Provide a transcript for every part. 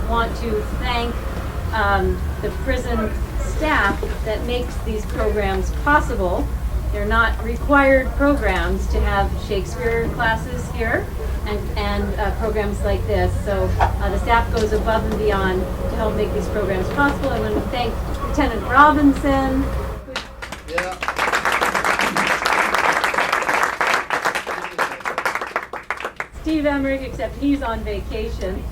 want to thank the prison staff that makes these programs possible. They're not required programs to have Shakespeare classes here and programs like this. So the staff goes above and beyond to help make these programs possible. I want to thank Lieutenant Robinson. Steve Emmerich, except he's on vacation.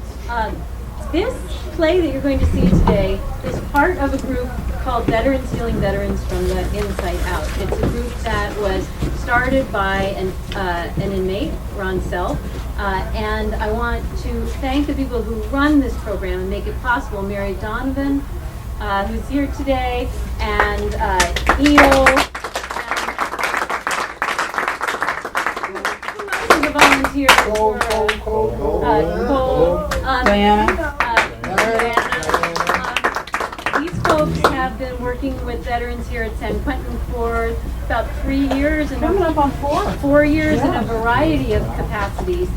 This play that you're going to see today is part of a group called Veterans Healing Veterans from the Inside Out. It's a group that was started by an inmate, Ron Self, and I want to thank the people who run this program and make it possible. Mary Donovan, who's here today, and EO, and volunteers for Cole, Diana. These folks have been working with veterans here at San Quentin for about 3 years, and Coming up on 4. 4 years in a variety of capacities.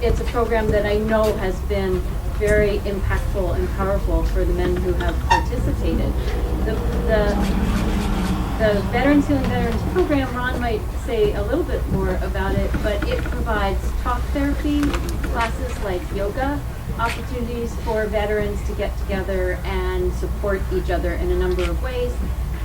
It's a program that I know has been very impactful and powerful for the men who have participated. The Veterans Healing Veterans program, Ron might say a little bit more about it, but it provides talk therapy, classes like yoga, opportunities for veterans to get together and support each other in a number of ways.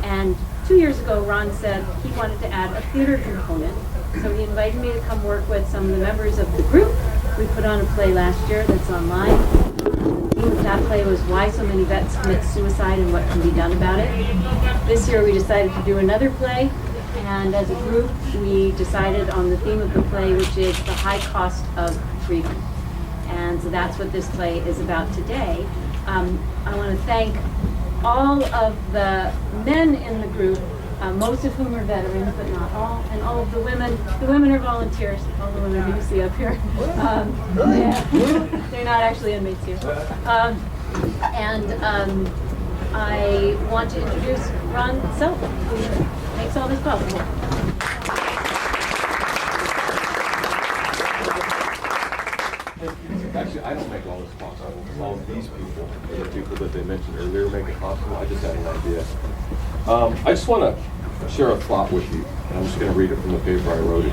And 2 years ago, Ron said he wanted to add a theater component. So he invited me to come work with some of the members of the group. We put on a play last year that's online. The theme of that play was why so many vets commit suicide and what can be done about it. This year we decided to do another play, and as a group we decided on the theme of the play, which is the high cost of freedom. And so that's what this play is about today. I want to thank all of the men in the group, most of whom are veterans, but not all, and all of the women. The women are volunteers, all the women you see up here. They're not actually inmates here. I want to introduce Ron Self, who makes all this possible. Actually, I don't make all this possible. All of these people, the people that they mentioned earlier, make it possible. I just had an idea. I just want to share a thought with you, and I'm just going to read it from the paper I wrote it.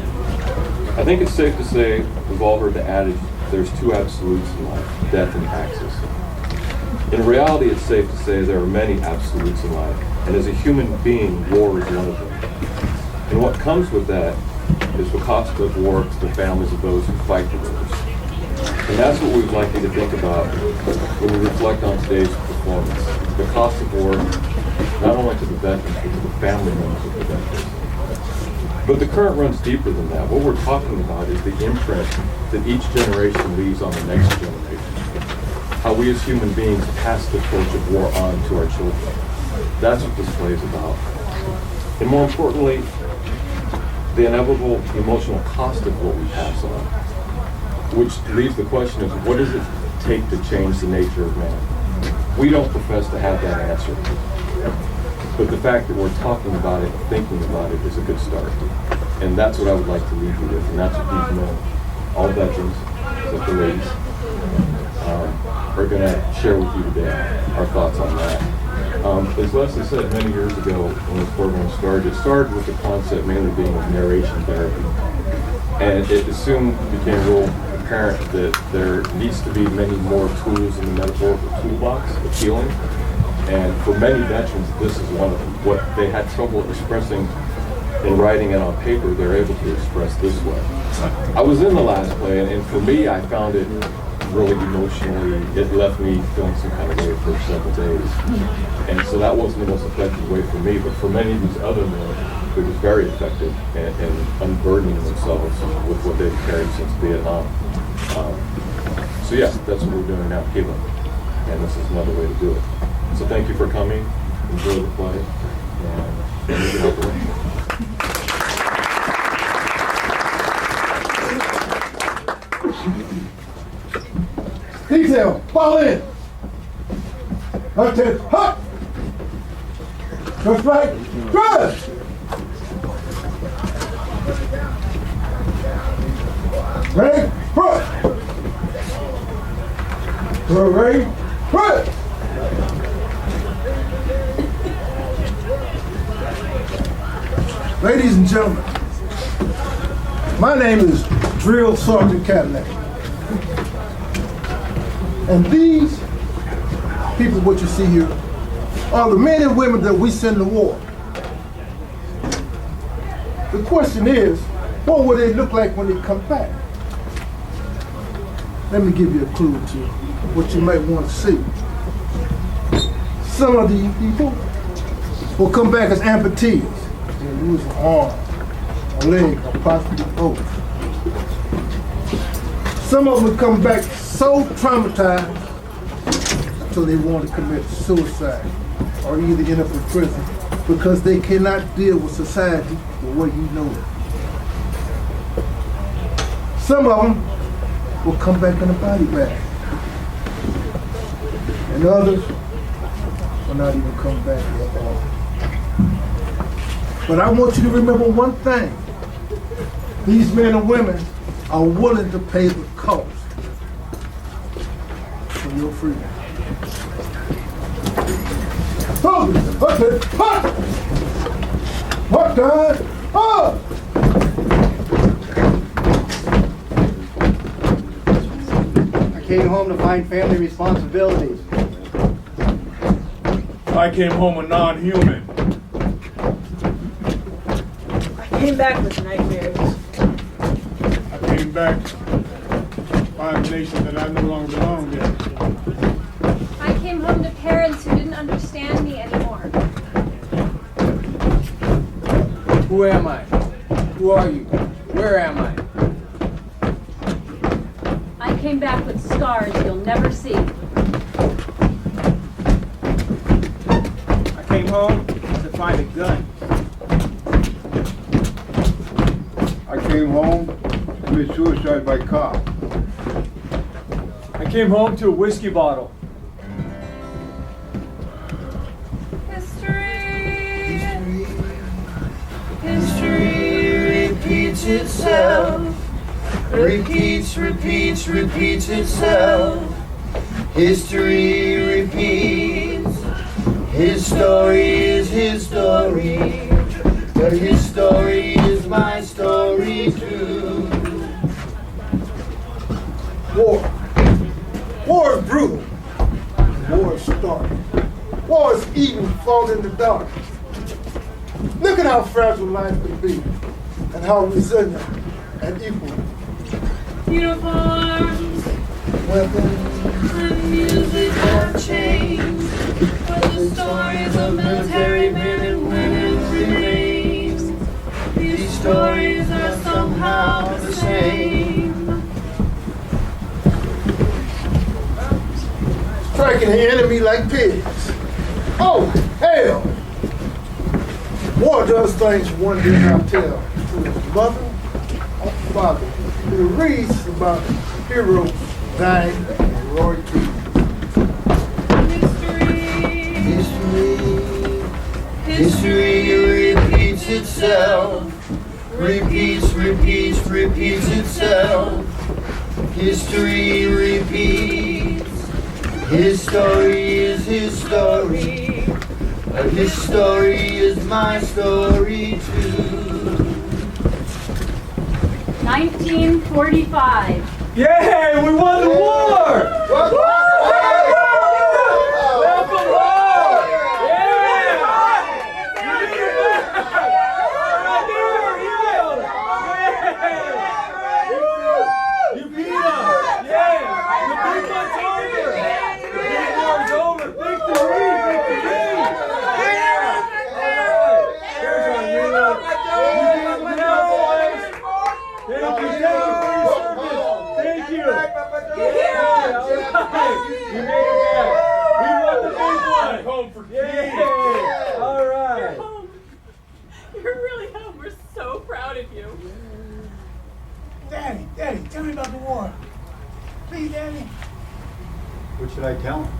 I think it's safe to say, we've all heard the adage, there's two absolutes in life, death and taxes. In reality, it's safe to say there are many absolutes in life, and as a human being, war is one of them. And what comes with that is the cost of war to the families of those who fight the wars. And that's what we'd like you to think about when we reflect on today's performance. The cost of war, not only to the veterans, but to the family members of the veterans. But the current runs deeper than that. What we're talking about is the imprint that each generation leaves on the next generation. How we as human beings pass the torch of war on to our children. That's what this play is about. And more importantly, the inevitable emotional cost of what we pass on. Which leaves the question of what does it take to change the nature of man? We don't profess to have that answer. But the fact that we're talking about it, thinking about it, is a good start. And that's what I would like to leave you with. And that's what these men, all veterans, except the ladies, are going to share with you today, our thoughts on that. As Leslie said many years ago when this program started, it started with the concept mainly being of narration therapy. And it soon became real apparent that there needs to be many more tools in the metaphorical toolbox of healing. And for many veterans, this is one of them. What they had trouble expressing in writing it on paper, they're able to express this way. I was in the last play, and for me, I found it really emotionally, it left me feeling some kind of way for several days. And so that wasn't the most effective way for me, but for many of these other men, it was very effective in unburdening themselves with what they've carried since Vietnam. So yeah, that's what we're doing now, healing. And this is another way to do it. So thank you for coming, enjoy the play, and you can help it. Detail, fall in. Rotate, hop. Go straight, good. Ready, push. Ready? Good. Ladies and gentlemen, my name is Drill Sergeant Cadillac. And these people, what you see here, are the men and women that we send to war. The question is, what will they look like when they come back? Let me give you a clue to what you might want to see. Some of these people will come back as amputees. They'll lose an arm, a leg, or possibly both. Some of them will come back so traumatized until they want to commit suicide or either end up in prison because they cannot deal with society the way you know it. Some of them will come back in a body bag. And others will not even come back at all. But I want you to remember one thing. These men and women are willing to pay the cost for your freedom. What time? Oh! I came home to find family responsibilities. I came home a non-human. I came back with nightmares. I came back to find a nation that I no longer belonged in. I came home to parents who didn't understand me anymore. Who am I? Who are you? Where am I? I came back with scars you'll never see. I came home to find a gun. I came home to commit suicide by cop. I came home to a whiskey bottle. History repeats itself. Repeats itself. History repeats. His story is his story, but his story is my story too. War. War is brutal. War is stark. War is even fought in the dark. Look at how fragile life can be and how resilient and equal. Uniforms Weapons, and music have changed, but the stories of military men and women remain. These stories are somehow the same. striking the enemy like pigs. Oh, hell! War does things one did not tell to his mother or father. It reads about heroes dying in heroic deeds. History repeats itself. Repeats itself. History repeats. His story is his story. His story is my story too. 1945. Yay! We won the war! Welcome home! Yeah! You beat us! Yeah! The big one's over! The big war's over! Victory! Victory! Here's our hero! You did well, boys! Thank you for your service! Thank you! Yeah, all right. You made it back! We won the big one! Home for yeah! All right! You're really home. We're so proud of you. Daddy, tell me about the war. Please, Daddy. What should I tell him?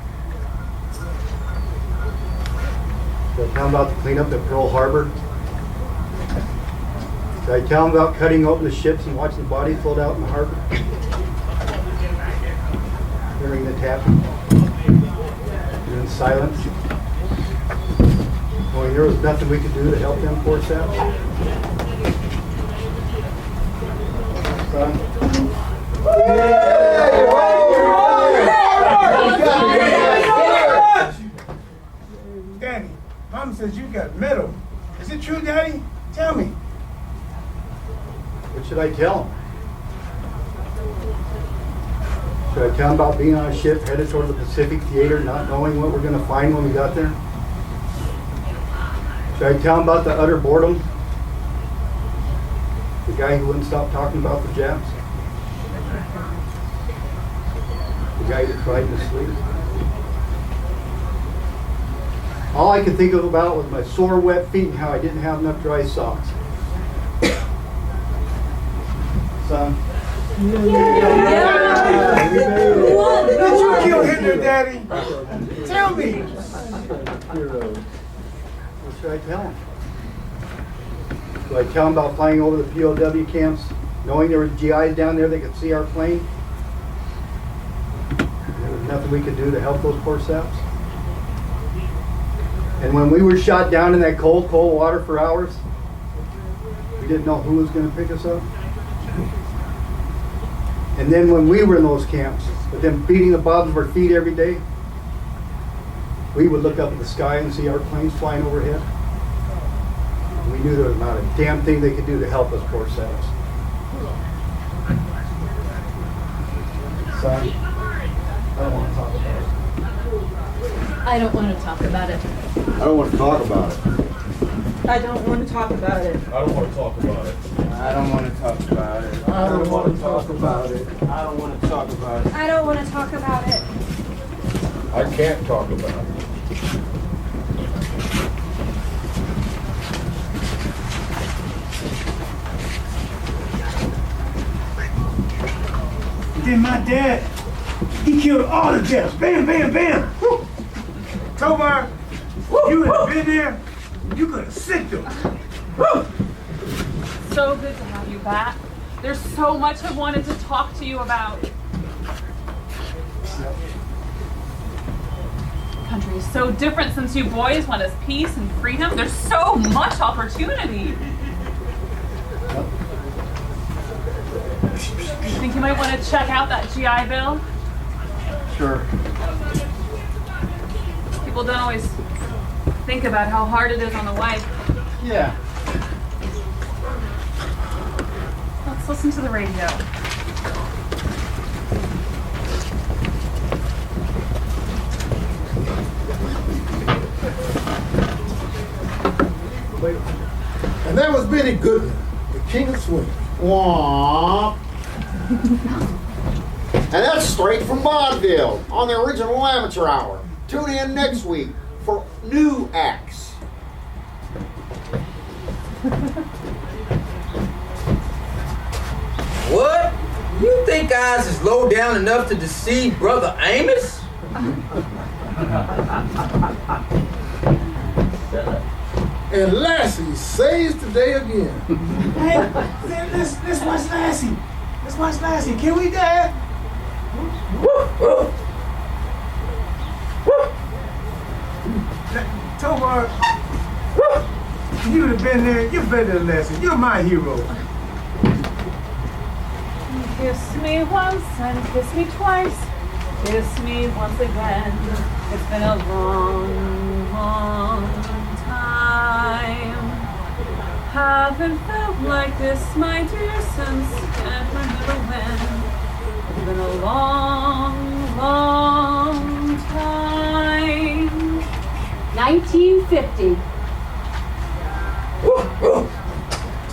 Should I tell him about the cleanup at Pearl Harbor? Should I tell him about cutting open the ships and watching the bodies float out in the harbor? Hearing the happy. You're in silence. Knowing there was nothing we could do to help them poor saps. Son? Daddy, Mom says you got metal. Is it true, Daddy? Tell me. What should I tell them? Should I tell them about being on a ship headed toward the Pacific Theater, not knowing what we're going to find when we got there? Should I tell them about the utter boredom? The guy who wouldn't stop talking about the Japs? The guy who cried in his sleep? All I could think about was my sore, wet feet and how I didn't have enough dry socks. Son. Did you kill Hitler, Daddy? Tell me. What should I tell him? Do I tell him about flying over the POW camps, knowing there were GIs down there that could see our plane? There was nothing we could do to help those poor saps? And when we were shot down in that cold, cold water for hours, we didn't know who was going to pick us up? And then when we were in those camps, with them beating the bottoms of our feet every day, we would look up at the sky and see our planes flying overhead. We knew there was not a damn thing they could do to help us poor saps. Son, I don't want to talk about it. I don't want to talk about it. I don't want to talk about it. I don't want to talk about it. I don't want to talk about it. I don't want to talk about it. I don't want to talk about it. I don't want to talk about it. I don't want to talk about it. I can't talk about it. Then my dad, he killed all the Japs. Bam, bam, bam. Woo. Tobar, you had been there, you could have sick them. Woo. So good to have you back. There's so much I wanted to talk to you about. The country is so different since you boys went as peace and freedom. There's so much opportunity. You think you might want to check out that GI Bill? Sure. People don't always think about how hard it is on the wife. Yeah. Let's listen to the radio. And that was Benny Goodman, the king of swing. Womp. And that's straight from vaudeville on the original Amateur Hour. Tune in next week for new acts. What? You think guys is low down enough to deceive Brother Amos? And Lassie saves the day again. Hey, let's watch Lassie. Let's watch Lassie. Can we, Dad? Tobar, you'd have been there. You're better than Lassie. You're my hero. Kiss me once and kiss me twice. Kiss me once again. It's been a long, long time. Haven't felt like this, my dear, since can't remember when. It's been a long, long time. 1950.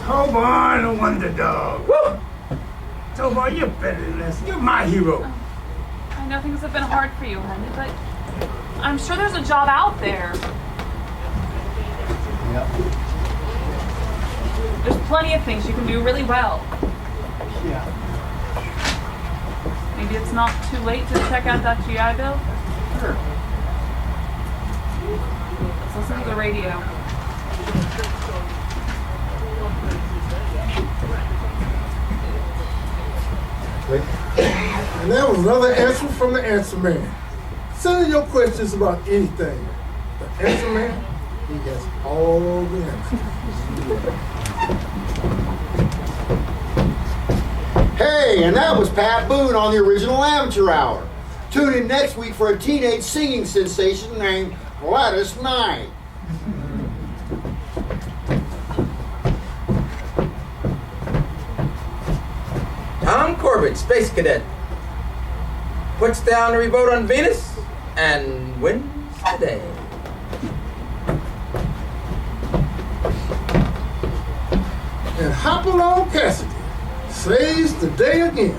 Tobar, the wonder dog. Tobar, you're better than Lassie. You're my hero. I know things have been hard for you, honey, but I'm sure there's a job out there. Yeah. There's plenty of things you can do really well. Yeah. Maybe it's not too late to check out that GI Bill. Sure. Let's listen to the radio. Wait. And that was another answer from the answer man. Send in your questions about anything. The answer man, he has all the answers. Hey, and that was Pat Boone on the original Amateur Hour. Tune in next week for a teenage singing sensation named Gladys Knight. Tom Corbett, Space Cadet, puts down a revolt on Venus and wins the day. And Hopalong Cassidy saves the day again.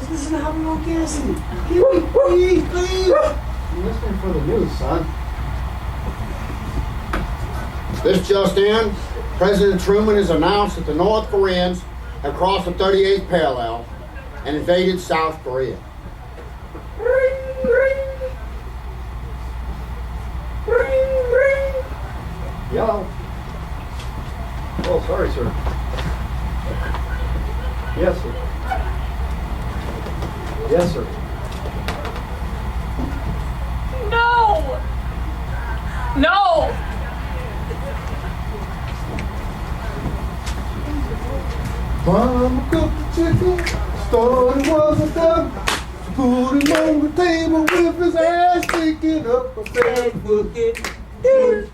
This is Hopalong Cassidy. Please. I'm listening for the news, son. This just in, President Truman has announced that the North Koreans have crossed the 38th parallel and invaded South Korea. Yellow. Oh, sorry, sir. Yes, sir. Yes, sir. No! No! Mama cooked the chicken, thought it was a duck. She put him on the table with his ass sticking up a barefoot. Barefoot.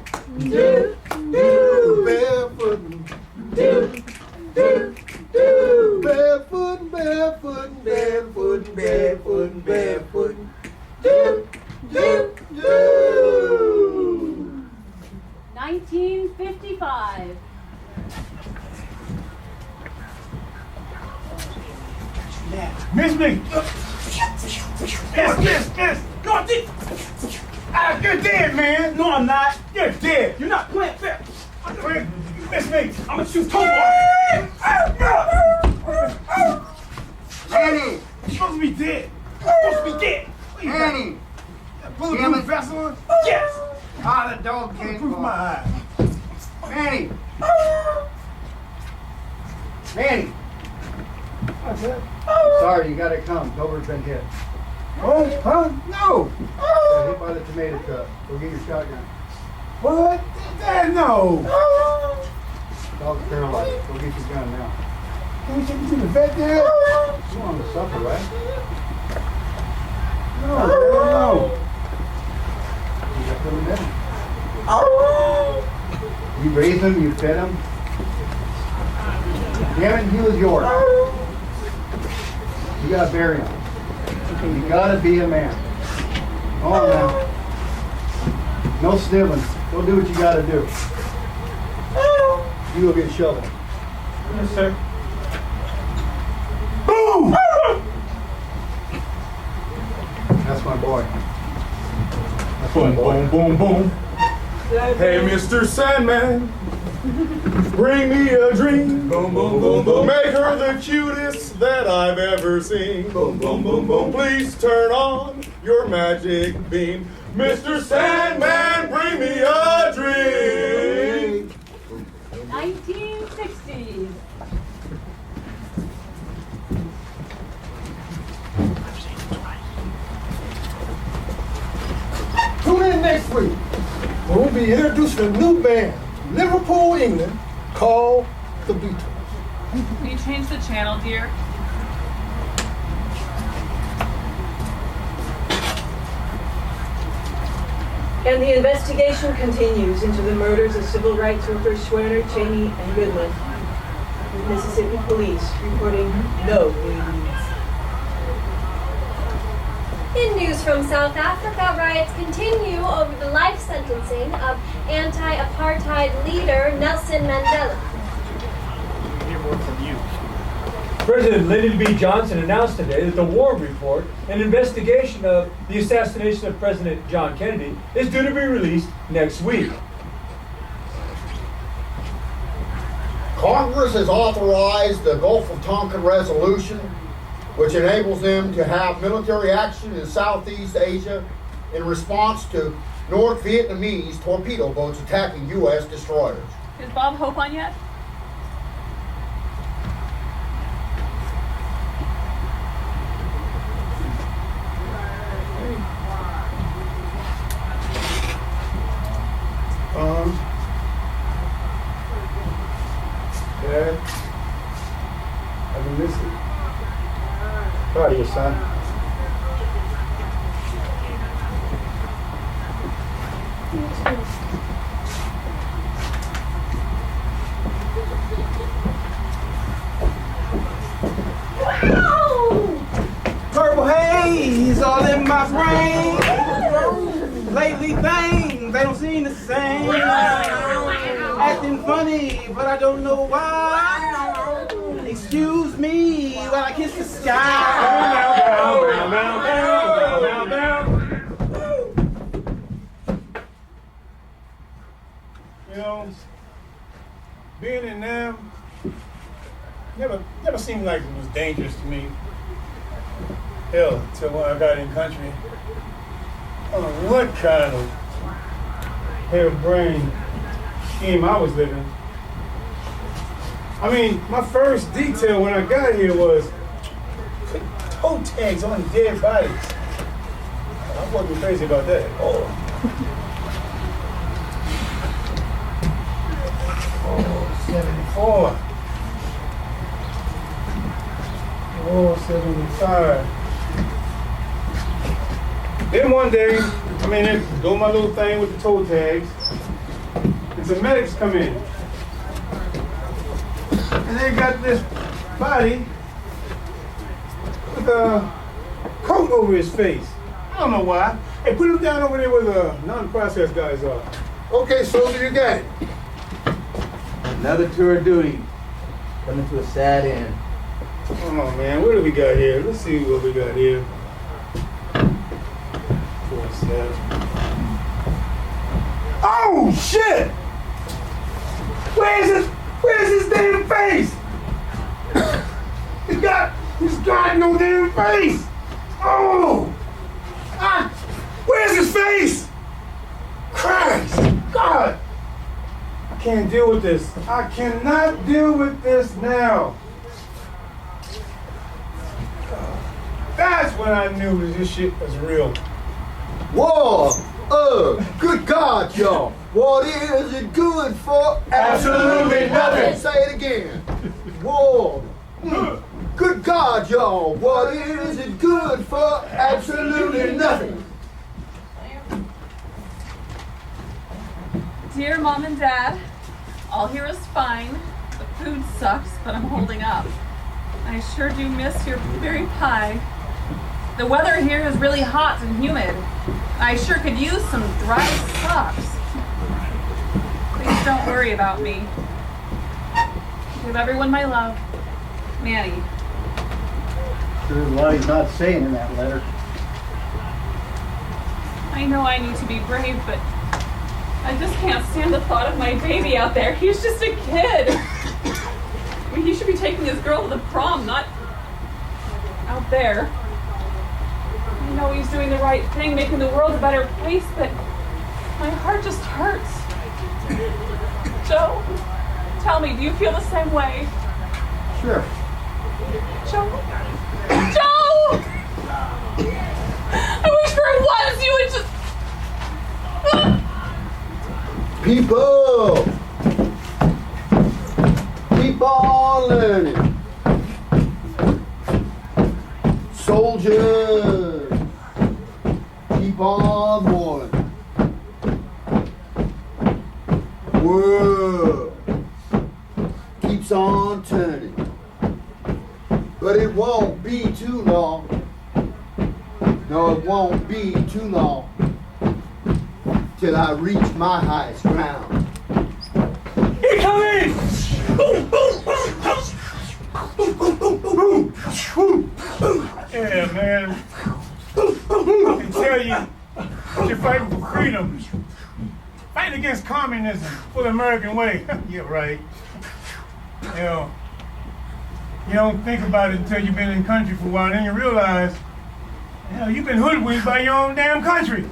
Barefoot, barefoot, barefoot, barefoot, barefoot. 1955. Miss me! Miss! No, I'm dead! You're dead, man! No, I'm not! You're dead! You're not playing fair! Miss me! I'm gonna shoot Tomar! Annie! You're supposed to be dead! You're supposed to be dead! Annie! That bulletproof vest on? Yes! Ah, the dog can't Proof my go. eyes. Annie! Annie! Sorry, you gotta come. Tober's been hit. Oh, huh? No! Got hit by the tomato truck. Go get your shotgun. What? Dad, no! Dog's paralyzed. Go get your gun now. Can we take you to the vet, Dad? You want to suffer, right? No. You got them in there. You raised him, you fed him. Damn it, he was yours. You gotta bury him. You gotta be a man. Oh, now. No sniveling. Go do what you gotta do. You go get shoveled. Yes, sir. Boom! That's my boy. That's my Boom, boy. boom, boom, boom. Hey, Mr. Sandman, bring me a dream. Boom, boom, boom, boom. Make her the cutest that I've ever seen. Boom, boom, boom, boom. Please turn on your magic beam. Mr. Sandman, bring me a dream. 1960s. Tune in next week. We'll be introducing a new band, Liverpool, England, called The Beatles. Can you change the channel, dear? And the investigation continues into the murders of civil rights workers Schwerner, Cheney, and Goodman, with Mississippi police reporting no new leads. In news from South Africa, riots continue over the life sentencing of anti-apartheid leader Nelson Mandela. Hear more from you. President Lyndon B. Johnson announced today that the War Report, an investigation of the assassination of President John Kennedy, is due to be released next week. Congress has authorized the Gulf of Tonkin Resolution, which enables them to have military action in Southeast Asia in response to North Vietnamese torpedo boats attacking U.S. destroyers. Is Bob Hope on yet? little son. Purple haze all in my brain. Lately things they don't seem the same. Acting funny, but I don't know why. Excuse me while I kiss the sky. You know, being in them never seemed like it was dangerous to me. Hell, till when I got in country. I don't know what kind of harebrained scheme I was living. I mean, my first detail when I got here was put toe tags on dead bodies. I wasn't crazy about that at all. Oh, 74. Oh, 75. Then one day, they do my little thing with the toe tags, and some medics come in. And they got this body with a coat over his face. I don't know why. Hey, put him down over there where the non-processed guys are. Okay, soldier, you got it. Another tour of duty coming to a sad end. Oh man, what do we got here? Let's see what we got here. 47. Oh shit! Where's his damn face? He's got no damn face! Oh! Where's his face? Christ! God! I can't deal with this. I cannot deal with this now. That's when I knew that this shit was real. War! Good God, y'all. What is it good for? Absolutely nothing. Say it again. War. Good God, y'all. What is it good for? Absolutely nothing. Dear Mom and Dad, all here is fine. The food sucks, but I'm holding up. I sure do miss your blueberry pie. The weather here is really hot and humid. I sure could use some dry socks. Please don't worry about me. Give everyone my love. Manny. There's a lot he's not saying in that letter. I know I need to be brave, but I just can't stand the thought of my baby out there. He's just a kid. I mean, he should be taking his girl to the prom, not out there. I know he's doing the right thing, making the world a better place, but my heart just hurts. Joe, tell me, do you feel the same way? Sure. Joe? Joe! I wish for once you would just... People! Keep on learning. Soldiers! Keep on warning. World keeps on turning. But it won't be too long. No, it won't be too long till I reach my highest ground. Incoming! Yeah, man. I can tell you, you're fighting for freedom. Fighting against communism for the American way. Yeah, right. You know, you don't think about it until you've been in country for a while, then you realize, hell, you've been hoodwinked by your own damn country.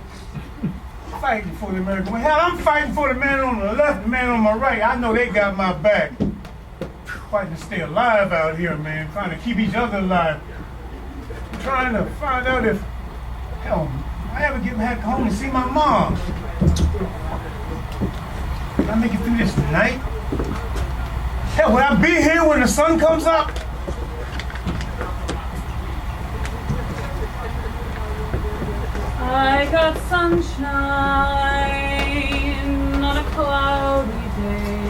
Fighting for the American way. Hell, I'm fighting for the man on the left, the man on my right. I know they got my back. Fighting to stay alive out here, man. Trying to keep each other alive. Trying to find out if, hell, I ever get back home and see my mom. Can I make it through this tonight? Hell, will I be here when the sun comes up? I got sunshine on a cloudy day.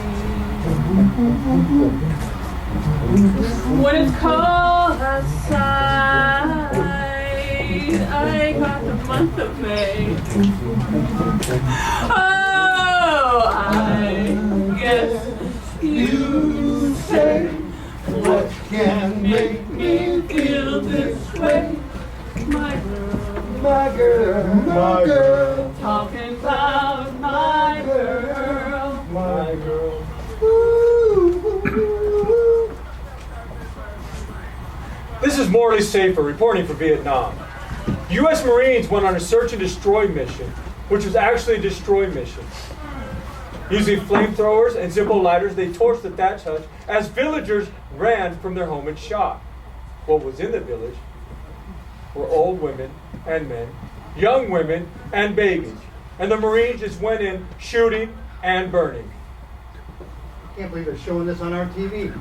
When it's cold outside, I got the month of May. Oh, I guess you say, what can make me feel this way? My girl, my girl, talking about my girl, my girl. This is Morley Safer reporting for Vietnam. U.S. Marines went on a search and destroy mission, which was actually a destroy mission. Using flamethrowers and Zippo lighters, they torched the thatch hut as villagers ran from their home in shock. What was in the village were old women and men, young women and babies. And the Marines just went in shooting and burning. I can't believe they're showing this on our TV.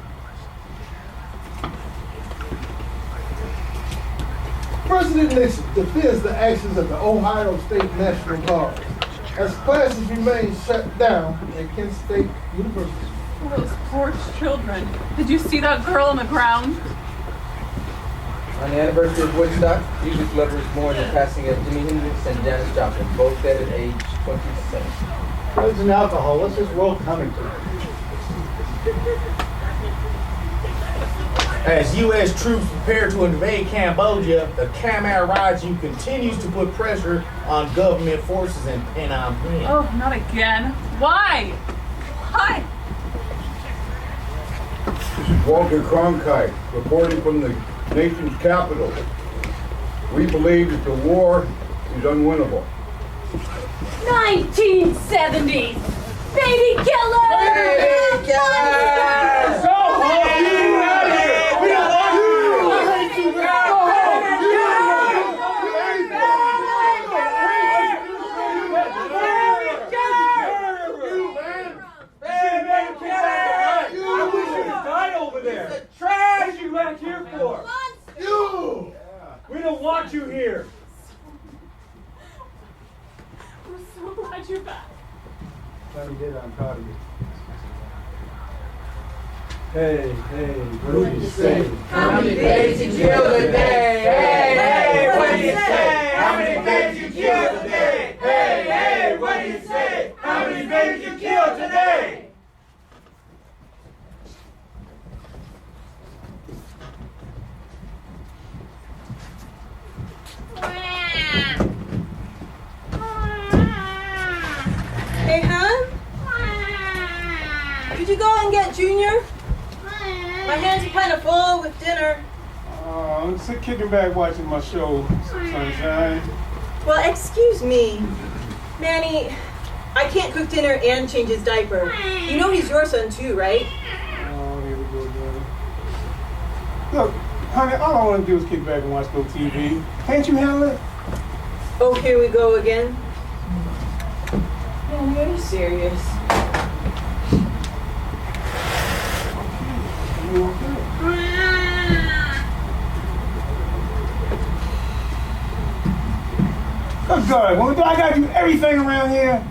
President Nixon defends the actions of the Ohio State National Guard as classes remain shut down at Kent State University. Oh, those poor children. Did you see that girl on the ground? On the anniversary of Woodstock, music lovers mourn the passing of Jimi Hendrix and Janis Joplin, both dead at age 27. Drugs and alcohol, what's this world coming to? As U.S. troops prepare to invade Cambodia, the Khmer Rouge continues to put pressure on government forces in Phnom Penh. Oh, not again. Why? Why? This is Walter Cronkite reporting from the nation's capital. We believe that the war is unwinnable. 1970s! Baby killer! Baby killer! So we don't want you! What are you back here for? You! We don't want you here. We're so glad you're back. Glad you did, I'm proud of you. Hey, what do you say? How many babes you killed today? Hey, what do you say? How many babes you killed today? Hey, what do you say? How many babes you killed today? Hey, hon? Did you go and get Junior? My hands are kind of full with dinner. I'm just kicking back watching my show, Sunshine. Well, excuse me. Manny, I can't cook dinner and change his diaper. You know he's your son too, right? Oh, here we go, Daddy. Look, honey, all I want to do is kick back and watch no TV. Can't you handle it? Oh, here we go again. Manny, are you serious? Oh, God, well, do I got to do everything around here?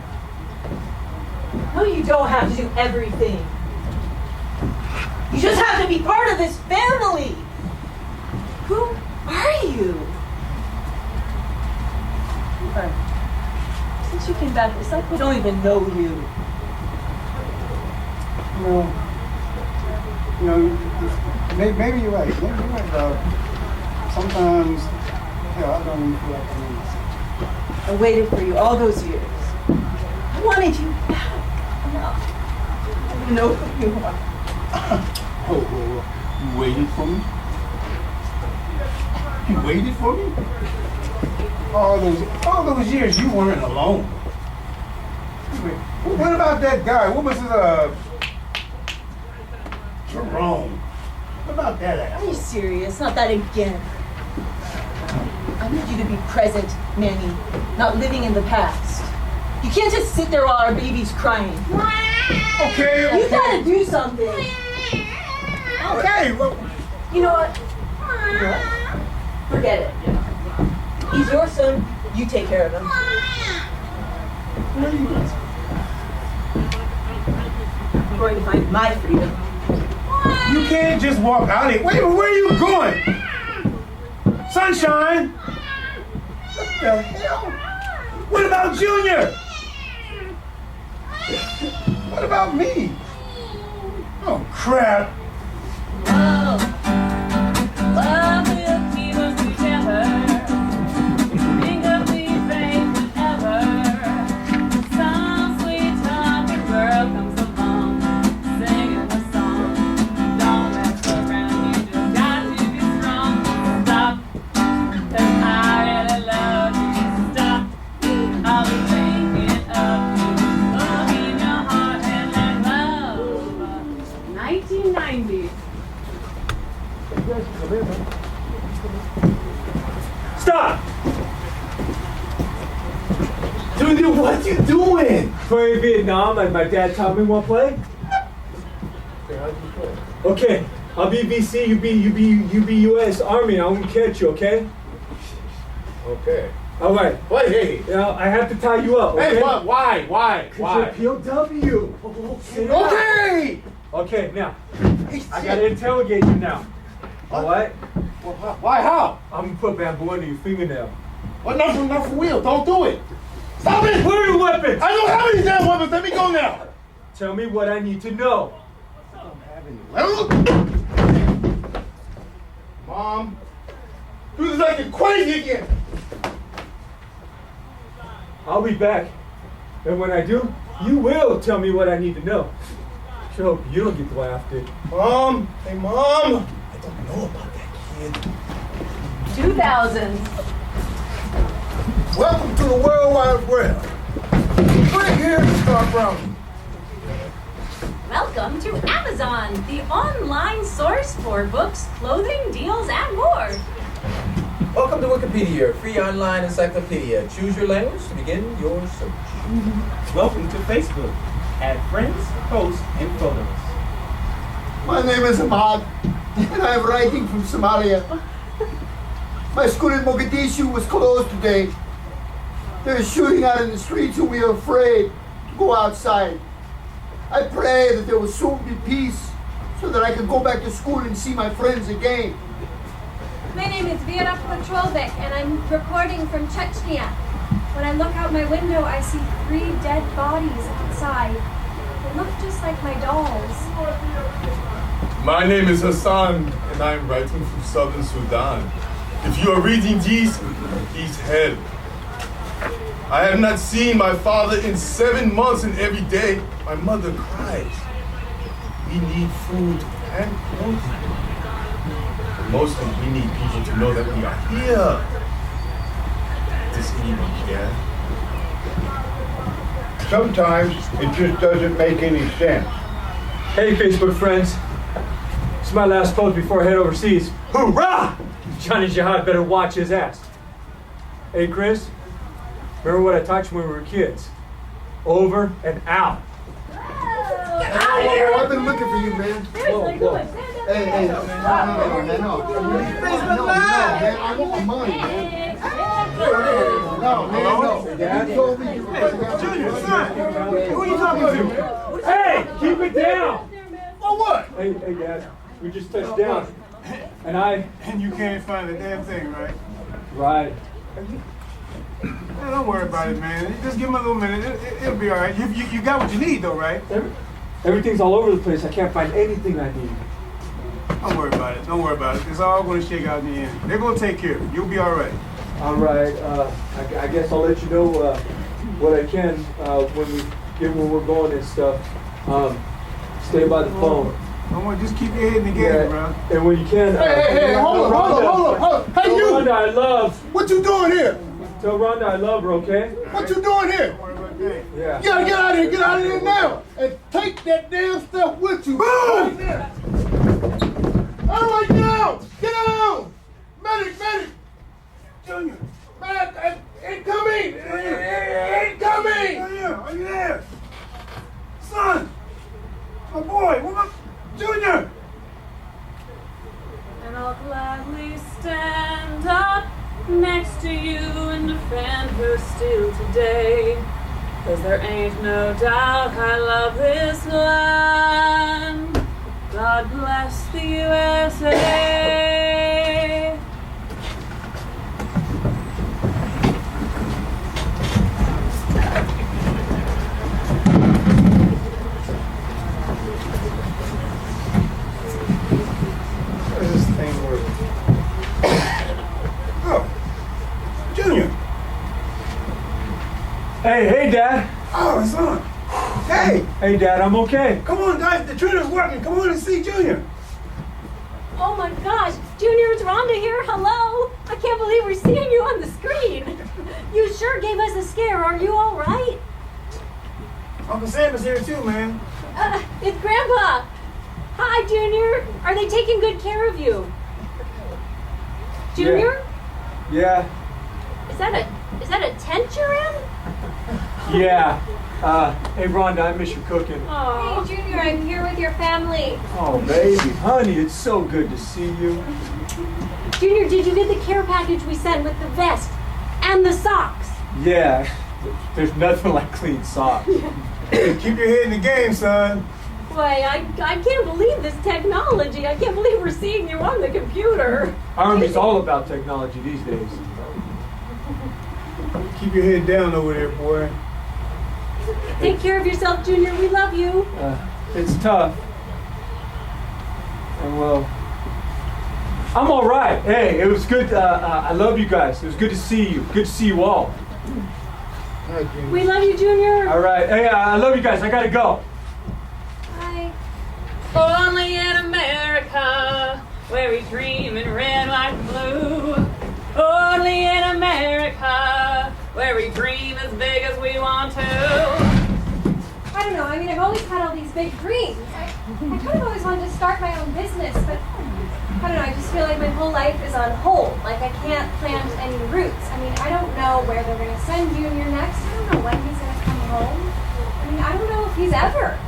No, you don't have to do everything. You just have to be part of this family. Who are you? Since you came back, it's like we don't even know you. Maybe you're right. Maybe you're right about sometimes, hell, I don't even feel like I'm in this. I waited for you all those years. I wanted you back. No. I don't know who you are. Oh, you waited for me? You waited for me? All those years you weren't alone. What about that guy? What was his, Jerome? What about that? Are you serious? Not that again. I need you to be present, Manny, not living in the past. You can't just sit there while our baby's crying. Okay. You gotta do something. Okay. Well, you know what? Forget it. He's your son. You take care of him. I'm going to find my freedom. You can't just walk out here. Wait a minute, where are you going? Sunshine! What the hell? What about Junior? What about me? Oh, crap. Love will keep us together. Think of me, babe, whenever some sweet talking girl comes along, singing a song. Don't mess around, you just got to be strong. Stop, 'cause I really love you. Stop, I'll be thinking of you. Look in your heart and let love. 1990. Stop! Junior, what you doing? Playing Vietnam like my dad taught me one play? Okay, I'll be VC, you be US Army, I won't catch you, okay? Okay. Alright. Wait, hey. Now, I have to tie you up, okay? Hey, what? Why? Because you're POW. Okay! Okay, now, I gotta interrogate you now. Alright? Why? How? I'm gonna put bamboo under your fingernail. Well, not for real. Don't do it. Stop it! Where are your weapons? I don't have any damn weapons. Let me go now. Tell me what I need to know. Mom, you just acting crazy again. I'll be back. And when I do, you will tell me what I need to know. Sure hope you don't get blasted. Mom, hey Mom. I don't know about that kid. 2000s. Welcome to the World Wide Web. We're here to start Brownie. Welcome to Amazon, the online source for books, clothing, deals, and more. Welcome to Wikipedia, free online encyclopedia. Choose your language to begin your search. Welcome to Facebook. Add friends, posts, and photos. My name is Ahmad, and I'm writing from Somalia. My school in Mogadishu was closed today. They're shooting out in the streets and we are afraid to go outside. I pray that there will soon be peace so that I can go back to school and see my friends again. My name is Vera Petrovic, and I'm reporting from Chechnya. When I look out my window, I see 3 dead bodies outside. They look just like my dolls. My name is Hassan, and I'm writing from southern Sudan. If you are reading these, please help. I have not seen my father in 7 months, and every day my mother cries. We need food and clothing. But mostly, we need people to know that we are here. Does anyone care? Sometimes it just doesn't make any sense. Hey, Facebook friends. This is my last post before I head overseas. Hoorah! Johnny Jihad better watch his ass. Hey, Chris. Remember what I taught you when we were kids? Over and out. Oh, I've been looking for you, man. Whoa. Hey, no, man, no. Man, I want my money, man. No, man, no. You told me you were going to have Junior, son, who are you talking to? Hey, keep it down. For what? Hey, Dad. We just touched down. And you can't find a damn thing, right? Right. Man, don't worry about it, man. Just give him a little minute. It'll be all right. You got what you need, though, right? Everything's all over the place. I can't find anything I need. Don't worry about it. Don't worry about it. It's all going to shake out in the end. They're going to take care of it. You'll be all right. All right. I guess I'll let you know what I can when we get where we're going and stuff. Stay by the phone. Don't worry. Just keep your head in the game, bro. And when you can. Hey, hold on. Hey, tell you. Rhonda I love. What you doing here? Tell Rhonda I love her, okay? What you doing here? Yeah. You gotta get out of here. Get out of here now. And take that damn stuff with you. Boom! Right now. All right, now. Get out. Medic. Junior. Man, incoming. Incoming. Are you there? Son. My boy. What about Junior? And I'll gladly stand up next to you and defend her still today. 'Cause there ain't no doubt I love this land. God bless the USA. What is this thing worth? Oh, Junior. Hey, Dad. Oh, it's on. Hey, Hey, Dad, I'm okay. come on, guys. The trailer's working. Come on and see Junior. Oh my gosh, Junior, it's Rhonda here. Hello. I can't believe we're seeing you on the screen. You sure gave us a scare. Are you all right? Uncle Sam is here too, man. It's Grandpa. Hi, Junior. Are they taking good care of you? Junior? Yeah. Is that a tent you're in? Yeah. Hey, Rhonda, I miss your cooking. Oh, hey, Junior, I'm here with your family. Oh, baby. Honey, it's so good to see you. Junior, did you get the care package we sent with the vest and the socks? Yeah. There's nothing like clean socks. Keep your head in the game, son. Boy, I can't believe this technology. I can't believe we're seeing you on the computer. Army's all about technology these days. Keep your head down over there, boy. Take care of yourself, Junior. We love you. It's tough. And well, I'm all right. Hey, it was good. I love you guys. It was good to see you. Good to see you all. We love you, Junior. All right. Hey, I love you guys. I gotta go. Bye. Only in America, where we dream in red, white, and blue. Only in America, where we dream as big as we want to. I don't know. I mean, I've always had all these big dreams. I kind of always wanted to start my own business, but I don't know. I just feel like my whole life is on hold. Like I can't plant any roots. I mean, I don't know where they're going to send Junior next. I don't know when he's going to come home. I mean, I don't know if he's ever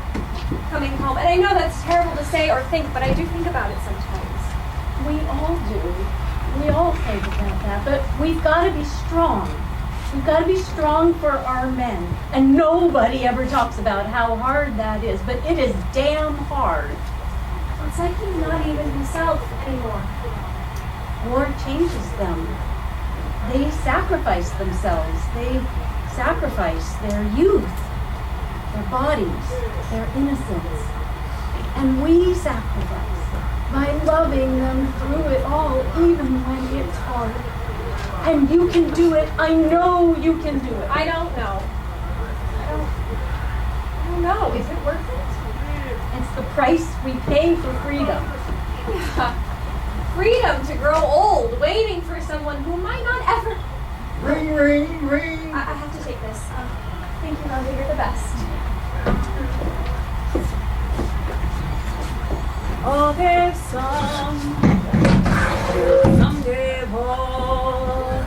coming home. And I know that's terrible to say or think, but I do think about it sometimes. We all do. We all think about that, but we've got to be strong. We've got to be strong for our men. And nobody ever talks about how hard that is, but it is damn hard. It's like he's not even himself anymore. War changes them. They sacrifice themselves. They sacrifice their youth, their bodies, their innocence. And we sacrifice by loving them through it all, even when it's hard. And you can do it. I know you can do it. I don't know. I don't know. Is it worth it? It's the price we pay for freedom. Yeah. Freedom to grow old, waiting for someone who might not ever... Ring, ring, ring. I have to take this. Thank you, Rhonda. You're the best. All gave some gave all.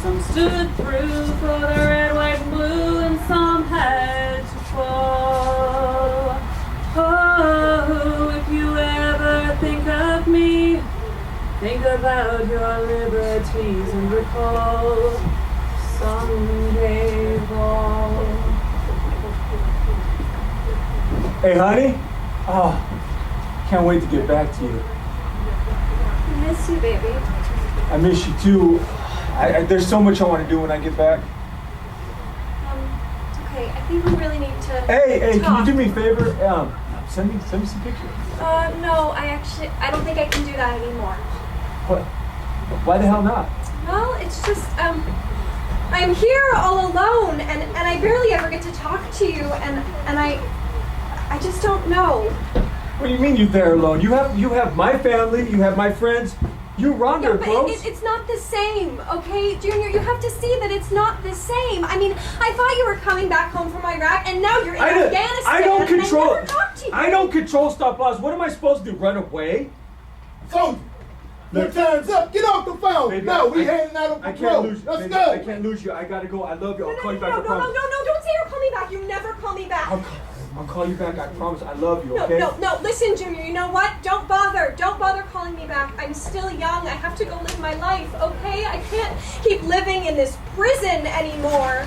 Some stood through for the red, white, and blue, and some had to fall. Oh, if you ever think of me, think about your liberties and recall. Some gave all. Hey, honey. Oh, can't wait to get back to you. I miss you, baby. I miss you too. There's so much I want to do when I get back. Okay, I think we really need to Hey, talk. can you do me a favor? Send me some pictures. No, I don't think I can do that anymore. What? Why the hell not? Well, it's just, I'm here all alone, and I barely ever get to talk to you, and I just don't know. What do you mean you're there alone? You have my family, you have my friends. You, Rhonda, are But close. it's not the same, okay? Junior, you have to see that it's not the same. I mean, I thought you were coming back home from Iraq, and now you're in Afghanistan. I don't control. And I never talked to you. I don't control stop loss. What am I supposed to do? Run away? Soldier, Your time's up. Get off the phone. Baby, no, we I- handing out a I patrol. can't lose you. Let's Baby, go. I can't lose you. I gotta go. I love you. I'll call you back. I No, promise. don't say you'll call me back. You never call me back. I'll call you back. I promise. I love you. No, Okay? no, listen, Junior, you know what? Don't bother calling me back. I'm still young. I have to go live my life, okay? I can't keep living in this prison anymore.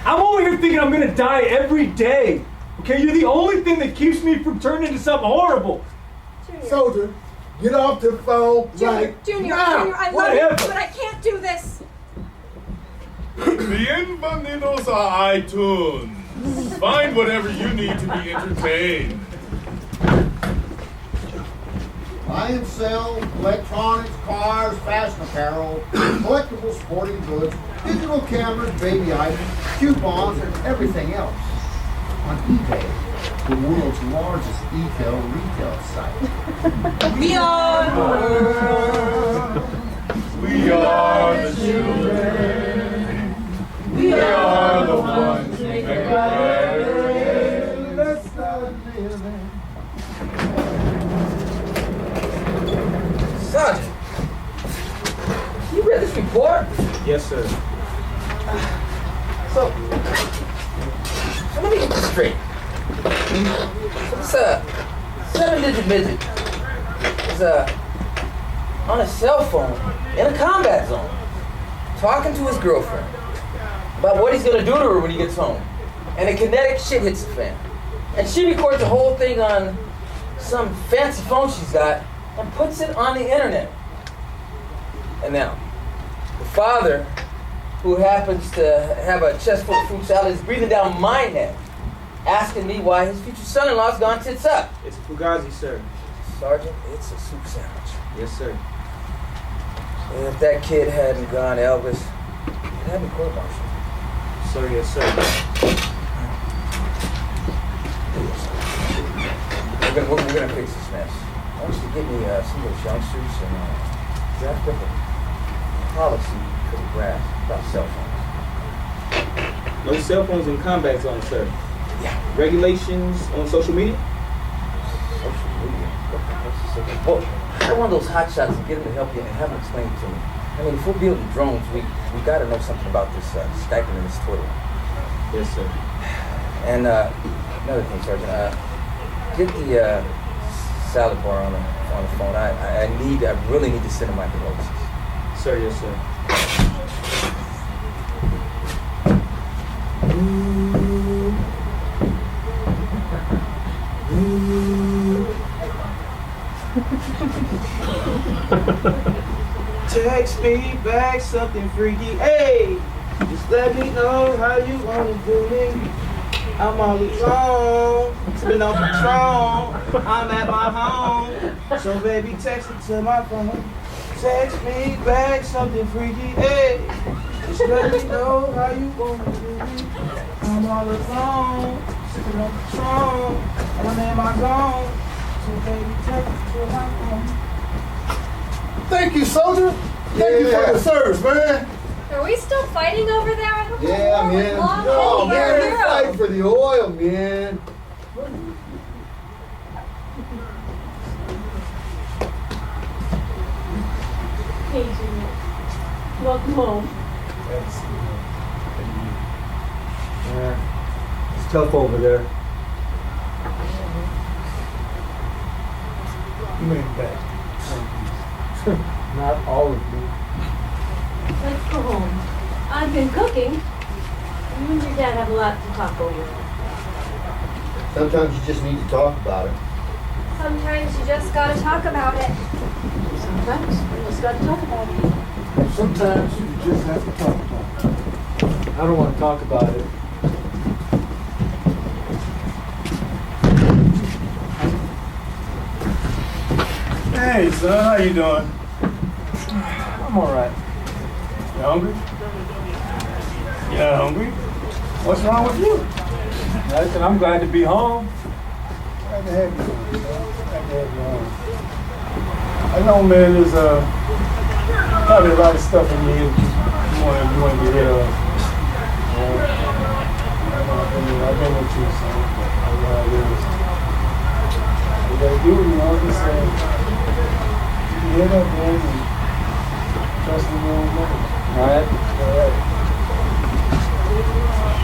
I'm over here thinking I'm gonna die every day. Okay, you're the only thing that keeps me from turning into something horrible. Junior. Soldier, get off the phone right Junior, now. I love you, but I can't do this. Bienvenidos a iTunes. Find whatever you need to be entertained. Buy and sell electronics, cars, fashion apparel, collectible sporting goods, digital cameras, baby items, coupons, and everything else on eBay, the world's largest retail site. We are the children. We are the ones who make it better. Let's start living. Sergeant, you read this report? Yes, sir. So let me get this straight. So this 7-digit midget is on a cell phone in a combat zone, talking to his girlfriend about what he's gonna do to her when he gets home. And a kinetic shit hits the fan. And she records the whole thing on some fancy phone she's got and puts it on the internet. And now, the father, who happens to have a chest full of fruit salad, is breathing down my neck, asking me why his future son-in-law's gone tits up. It's a Fugazi, sir. Sergeant, it's a soup sandwich. Yes, sir. If that kid hadn't gone Elvis, he'd have me court-martialed. Sir, yes, sir. We're gonna fix this mess. I want you to get me some of those youngsters and draft up a policy for the grass about cell phones. No cell phones in combat zone, sir. Yeah. Regulations on social media? Social media? Well, I want those hot shots and get them to help you and have them explain it to me. I mean, if we're building drones, we got to know something about this Skyping and this Twitter. Yes, sir. And another thing, Sergeant, get the salad bar on the phone. I really need to send him my condolences. Sir, yes, sir. Text me back something freaky, hey! Just let me know how you wanna do me. I'm all alone, been on patrol, I'm at my home. So baby, text it to my phone. Text me back something freaky, hey! Just let me know how you wanna do me. I'm all alone, been on patrol, and I'm in my zone. So baby, text it to my phone. Thank you, soldier. Thank you for your service, man. Are we still fighting over there? I hope Yeah, man. Oh, man, they fight for the oil, man. Hey, Junior. Welcome home. Yeah, it's tough over there. You made it back. Not all of me. Let's go home. I've been cooking. You and your dad have a lot to talk over. Sometimes you just need to talk about it. Sometimes you just gotta talk about it. Sometimes we just got to talk about it. Sometimes you just have to talk about it. I don't want to talk about it. Hey, son, how you doing? I'm all right. You hungry? You not hungry? What's wrong with you? Nothing. I'm glad to be home. Glad to have you on, man. Glad to have you on. I know, man, there's probably a lot of stuff in here you want to get rid of. I've been with you, so I know how it is. You gotta do, just get up, man.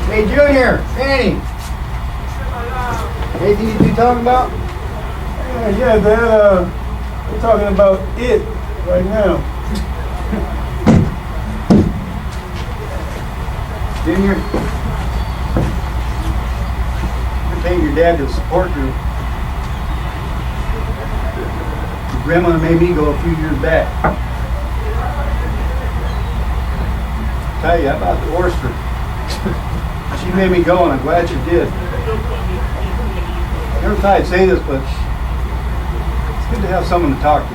Hey, Junior, Annie. Anything you be talking about? Yeah, Dad, we're talking about it right now. Junior, I paid your dad to a support group. Your grandma made me go a few years back. Tell you, I about divorced her. She made me go, and I'm glad she did. Never thought I'd say this, but it's good to have someone to talk to.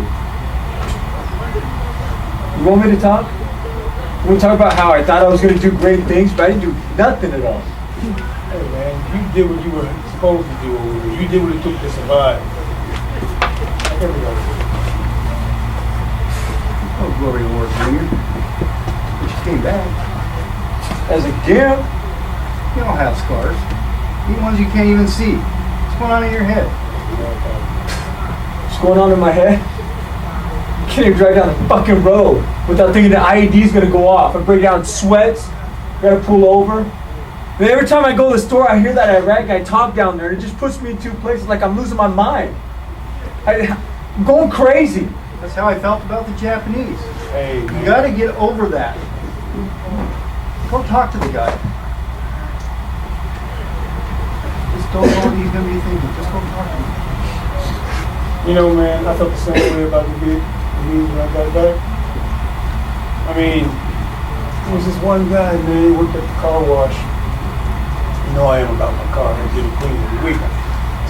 You want me to talk? You want to talk about how I thought I was going to do great things, but I didn't do nothing at all. Hey, man, you did what you were supposed to do. You did what it took to survive. Like everybody did. Oh, glory to the Lord, Junior. But she came back. As a gift? You don't have scars. Even ones you can't even see. What's going on in your head? What's going on in my head? I can't even drive down the fucking road without thinking the IED is gonna go off. I break down in sweats, gotta pull over. And every time I go to the store, I hear that Iraq guy talk down there, and it just puts me in two places like I'm losing my mind. I'm going crazy. That's how I felt about the Japanese. Hey, You gotta get over that. Go talk to the guy. Just don't know what he's gonna be thinking. Just go talk to him. you know, man, I felt the same way about the beat when I got back. I mean, there was this one guy, man, he worked at the car wash. You know I am about my car. I get it clean every week.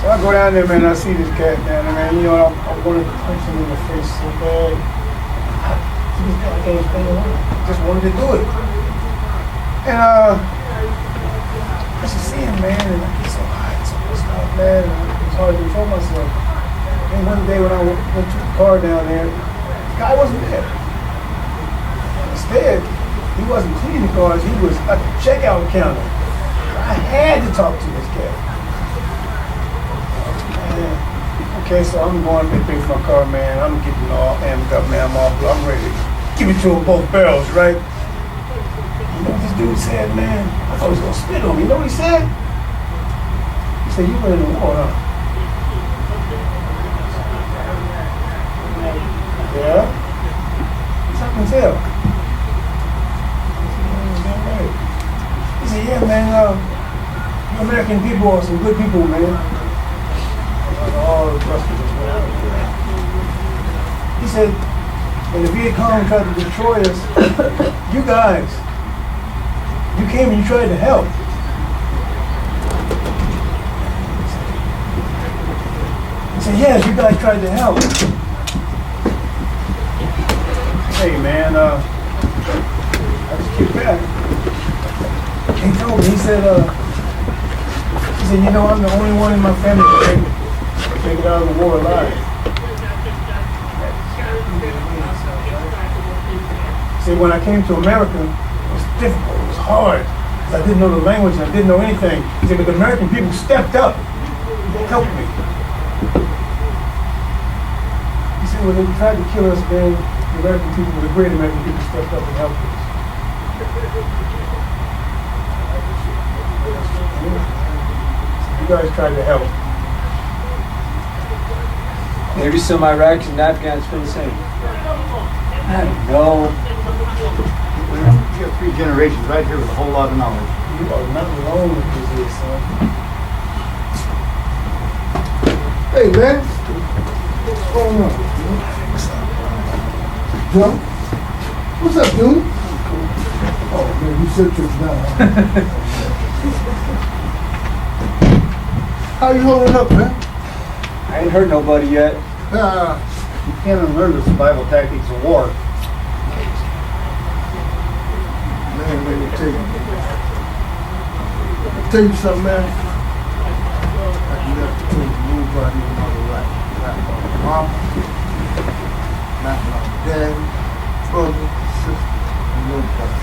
So I go down there, man, I see this cat down there, man. You know, I wanted to punch him in the face so bad. I can't explain it. Just wanted to do it. And I just see him, man, and I get so hot, so pissed off, man, and it's hard to control myself. And one day when I went to the car down there, the guy wasn't there. Instead, he wasn't cleaning the cars, he was at the checkout counter. I had to talk to this cat. Man, okay, so I'm going to pay for my car, man. I'm getting all amped up, man. I'm ready to give it to him both barrels, right? You know what this dude said, man? I thought he was going to spit on me. You know what he said? He said, you were in the war, huh? Yeah? Yes, I can tell. He said, yeah, man, you American people are some good people, man. All the rest of us, man. He said, when the Viet Cong tried to destroy us, you guys, you came and you tried to help. He said, yes, you guys tried to help. Hey, man, I just kicked back. He told me, he said, you know, I'm the only one in my family to make it out of the war alive. See, when I came to America, it was difficult, it was hard. I didn't know the language, I didn't know anything. He said, but the American people stepped up. They helped me. He said, when they tried to kill us, man, the American people, the great American people stepped up and helped us. You guys tried to help. Maybe some Iraqis and Afghans feel the same. I don't know. You have 3 generations right here with a whole lot of knowledge. You are not alone with this, son. Hey, man. What's going on? John? What's up, dude? Oh, man, you sit this down. How you holding up, man? I ain't hurt nobody yet. You can't unlearn the survival tactics of war. Man, let me tell you something, man. I can never tell nobody in my life. Not my mama, not my daddy, brother, sister, nobody.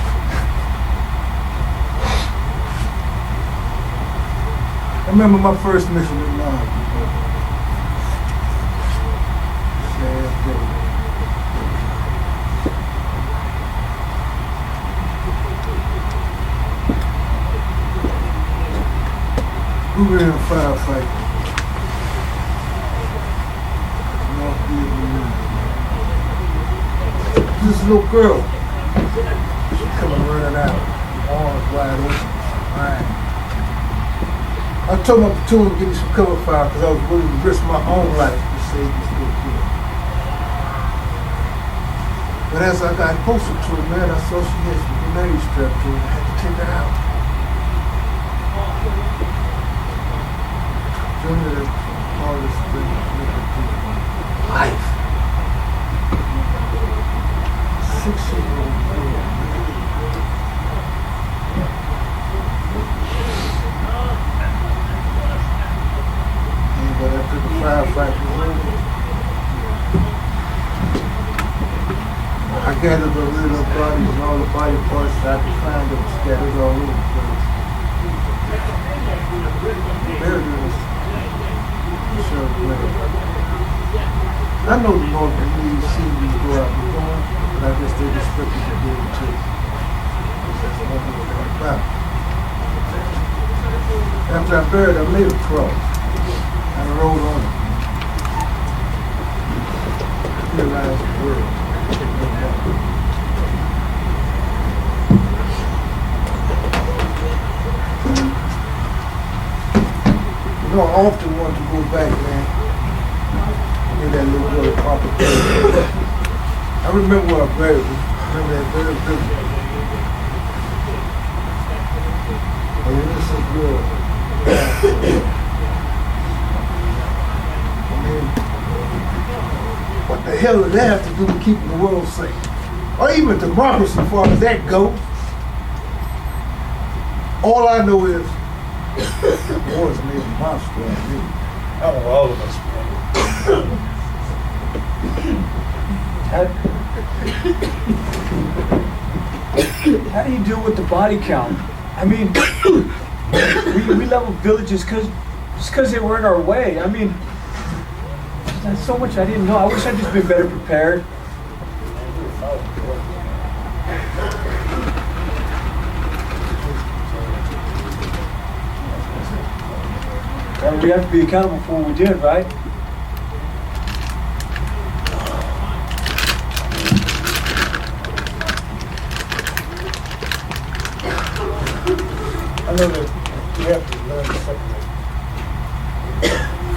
I remember my first mission in Mali. Sad day. We were in a firefight. North Vietnam. This little girl, she coming running out, arms wide open, crying. I told my platoon to give me some cover fire because I was willing to risk my own life to save this little kid. But as I got closer to her, man, I saw she had some grenades strapped to her. I had to take her out. One of the hardest things you can do in life. 6-year-old girl. But after the firefight was over, I gathered the little bodies and all the body parts that I could find that were scattered all over the place. Buried in this sure grave. I know the North Vietnamese see me go out and going, but I guess they expected to do it too. That's nothing to think about. After I buried, I made a cross. I wrote on it. Realize the world. You know, I often want to go back, man. Give that little girl a proper care. I remember when I buried her. Remember that very vividly. An innocent girl. What the hell does that have to do with keeping the world safe? Or even democracy as far as that goes? All I know is the wars made a monster out of me. Out of all of us, How do you deal with the body count? I mean, we leveled villages just because they were in our way. I mean, there's so much I didn't know. I wish I'd just been better prepared. And we have to be accountable for what we did, right? I know that you have to learn to separate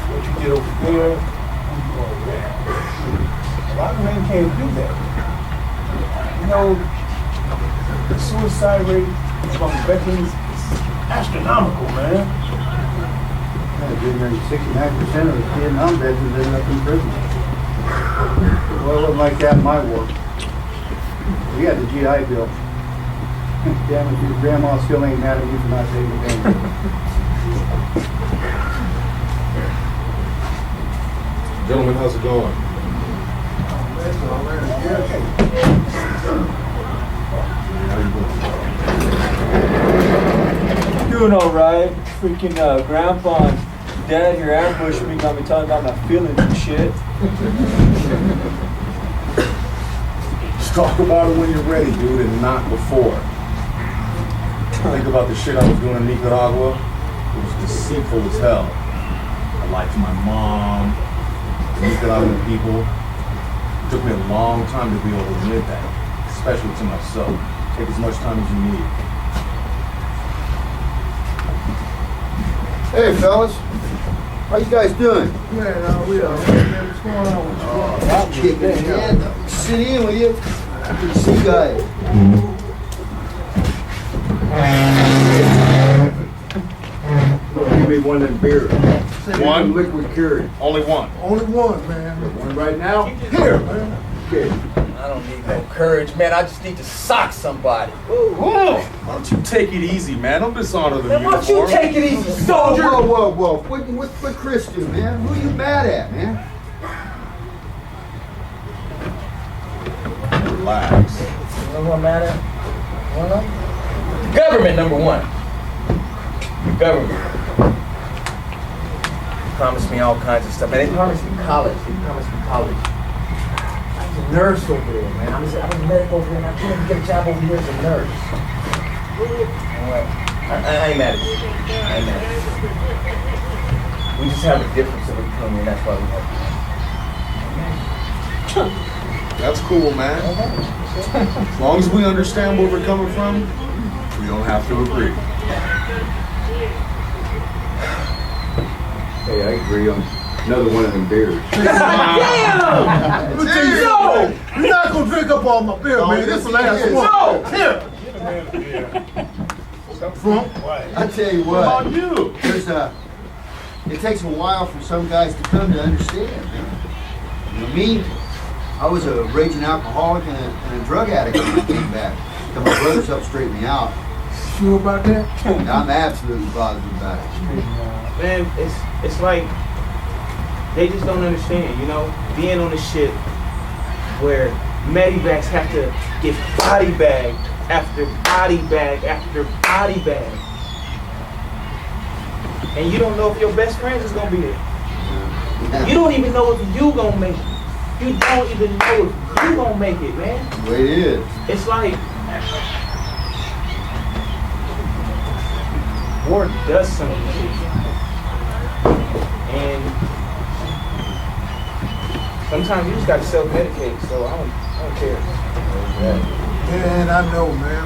what you did over there, who you are with. A lot of men can't do that. You know, the suicide rate among veterans is astronomical, man. Yeah, 69% of the Vietnam veterans ended up in prison. Well, it wasn't like that in my war. We had the GI Bill. Damn it, your grandma still ain't mad at you for not taking the pain. Gentlemen, how's it going? Doing all right. Freaking grandpa and dad here ambushed me, got me talking about my feelings and shit. Just talk about it when you're ready, dude, and not before. Think about the shit I was doing in Nicaragua. It was deceitful as hell. I liked my mom, the Nicaraguan people. It took me a long time to be able to admit that, especially to myself. Take as much time as you need. Hey, fellas. How you guys doing? Man, we are. Man, what's going on with you? I'm kicking in. Sit in with you. Good to see you guys. Give me one of them beers. One? Liquid courage. Only one. Only one, man. One right now? Here, man. Okay. I don't need no courage, man. I just need to sock somebody. Whoa! Why don't you take it easy, man? Don't dishonor the Man, why don't you uniform. take it easy, Whoa, soldier? whoa. What Chris do, man? Who you mad at, man? Relax. You know what I'm mad at? Well, the government, number one. The government. They promised me all kinds of stuff. Man, they promised me college. I was a nurse over there, man. I was a medic over there, and I couldn't get a job over here as a nurse. You know what? I ain't mad at you. I ain't mad at you. We just have a difference of opinion. That's why we have. That's cool, man. As long as we understand where we're coming from, we don't have to agree. Hey, I agree on another one of them beers. Damn! No! You're not gonna drink up all my beer, man. This is the last one. No! Here! I tell you what. What about you? It takes a while for some guys to come to understand. You know, me, I was a raging alcoholic and a drug addict when I came back. So my brothers helped straighten me out. Sure about that? And I'm absolutely positive about it. Man, it's like they just don't understand, you know, being on the ship where medivacs have to get body bag after body bag after body bag. And you don't know if your best friends is gonna be there. You don't even know if you gonna make it. You don't even know if you gonna make it, man. The way it is. It's like war does something to you. And sometimes you just gotta self-medicate, so I don't care. Man, I know, man.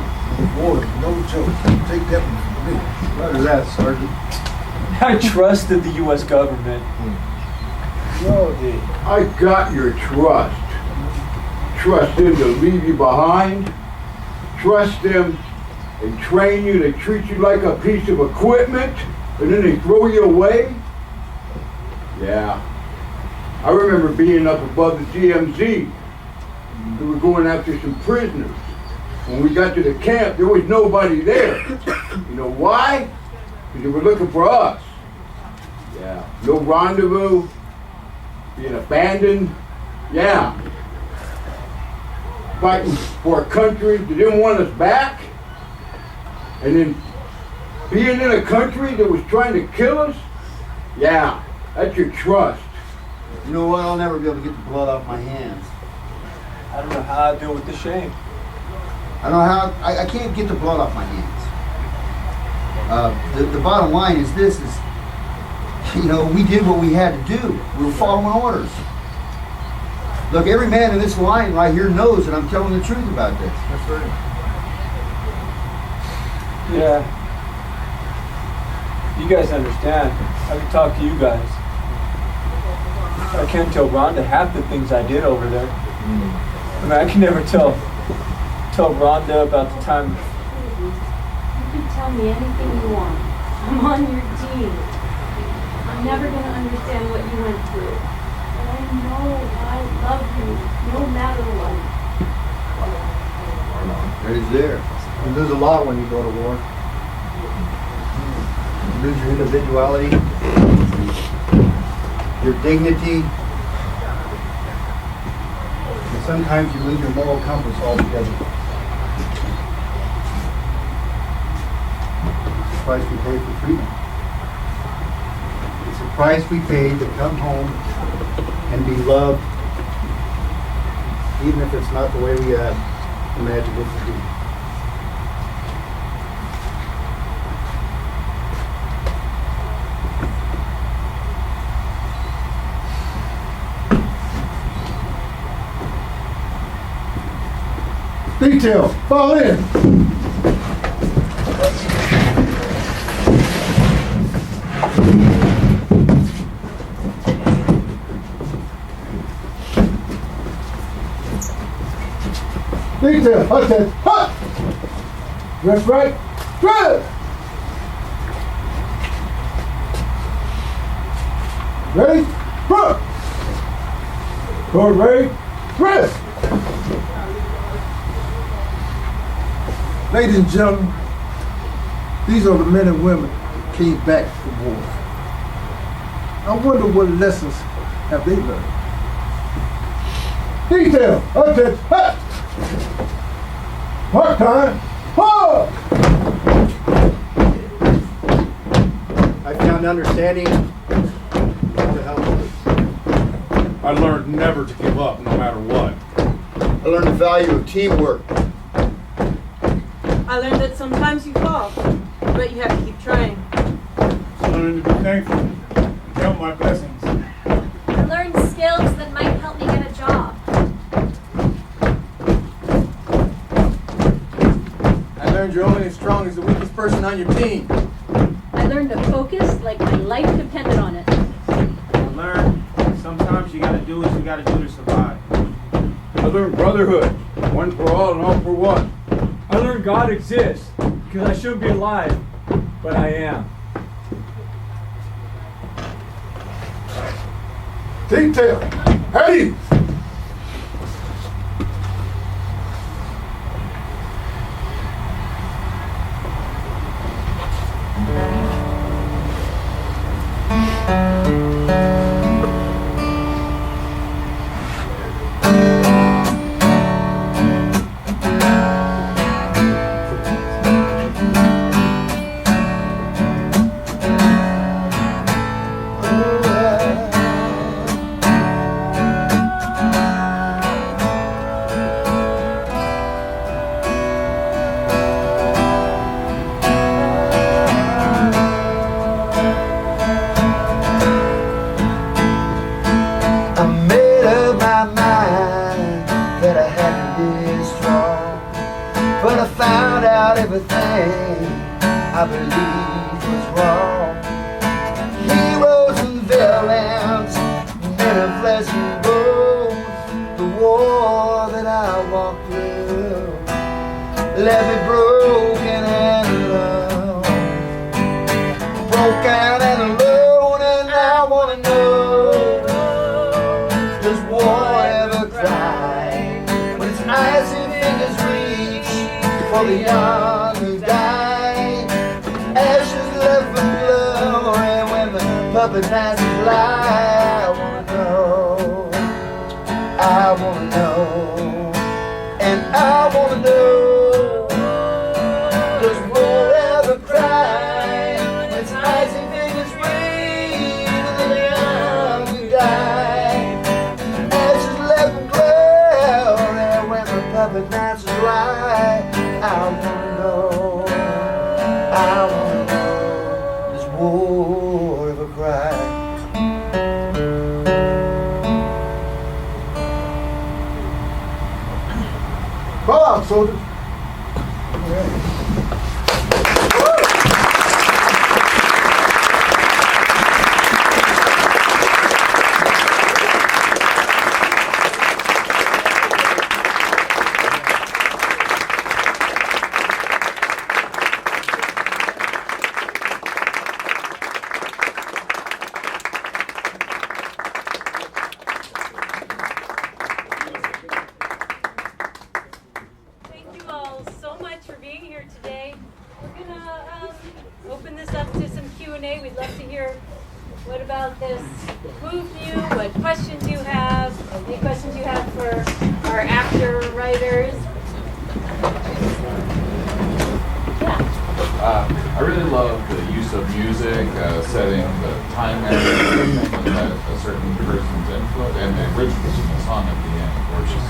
Boy, no joke. Take that one from me. What is that, Sergeant? I trusted the U.S. government. Yo, dude. I got your trust. Trust them to leave you behind. Trust them and train you. They treat you like a piece of equipment, and then they throw you away. Yeah. I remember being up above the DMZ. We were going after some prisoners. When we got to the camp, there was nobody there. You know why? Because they were looking for us. Yeah. No rendezvous. Being abandoned. Yeah. Fighting for a country that didn't want us back. And then being in a country that was trying to kill us. Yeah. That's your trust. You know what? I'll never be able to get the blood off my hands. I don't know how I deal with the shame. I don't know how. I can't get the blood off my hands. The bottom line is this: you know, we did what we had to do. We were following orders. Look, every man in this line right here knows that I'm telling the truth about this. That's right. Yeah. You guys understand. I can talk to you guys. I can't tell Rhonda half the things I did over there. I mean, I can never tell Rhonda about the time. You can tell me anything you want. I'm on your team. I'm never going to understand what you went through. But I know I love you, no matter what. Right there. You lose a lot when you go to war. You lose your individuality, your dignity, and sometimes you lose your moral compass altogether. It's the price we pay for freedom. It's the price we pay to come home and be loved, even if it's not the way we imagined it to be. Detail, fall in. Detail, hot set, hot. Left, right, drive. Ready, front. Forward, ready, rest. Ladies and gentlemen, these are the men and women who came back from war. I wonder what lessons have they learned. Detail, attention, hut! Part time, hard! I found understanding how to help others. I learned never to give up no matter what. I learned the value of teamwork. I I learned that sometimes you fall, but you have to keep trying. I learned to be thankful and count my blessings. I learned skills that might help me get a job. I learned you're only as strong as the weakest person on your team. I learned to focus like my life depended on it. I learned sometimes you gotta do what you gotta do to survive. I learned brotherhood, one for all and all for one. I learned God exists because I shouldn't be alive, but I am. Detail. Hey! everything I believed was wrong. Heroes and villains, men of flesh and bone. The war that I walked through left me broken and alone. Broken and alone, and I wanna know, does war ever cry when its icy fingers reach for the young who die? Ashes left for glory when the puppet masters lie. I wanna know, and I wanna know, does war ever cry when its icy fingers reach for the young who die? Ashes left for glory when the puppet masters lie. I wanna know, does war ever cry? Go out, soldiers. Open this up to some Q&A. We'd love to hear what about this moved you, what questions you have, any questions you have for our actor writers. I really love the use of music, setting the time at a certain person's influence, and the original song at the end, gorgeous.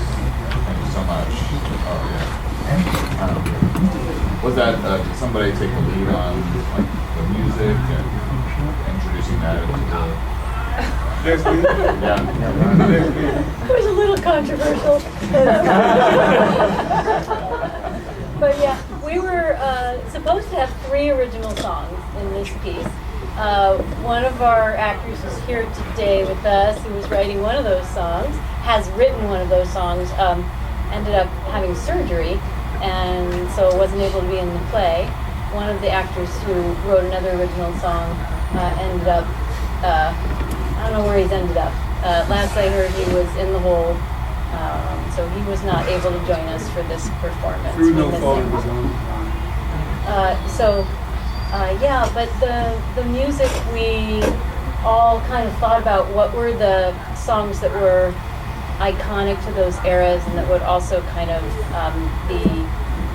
Thank you so much. Oh, yeah. Was that, did somebody take the lead on like the music and introducing that into the... That's good. Yeah. It was a little controversial. But yeah, we were supposed to have 3 original songs in this piece. One of our actors who's here today with us, who was writing one of those songs, has written one of those songs, ended up having surgery, and so wasn't able to be in the play. One of the actors who wrote another original song ended up, I don't know where he's ended up. Last I heard he was in the hole, so he was not able to join us for this performance. Through no fault of his own. Yeah, but the music, we all kind of thought about what were the songs that were iconic to those eras and that would also kind of be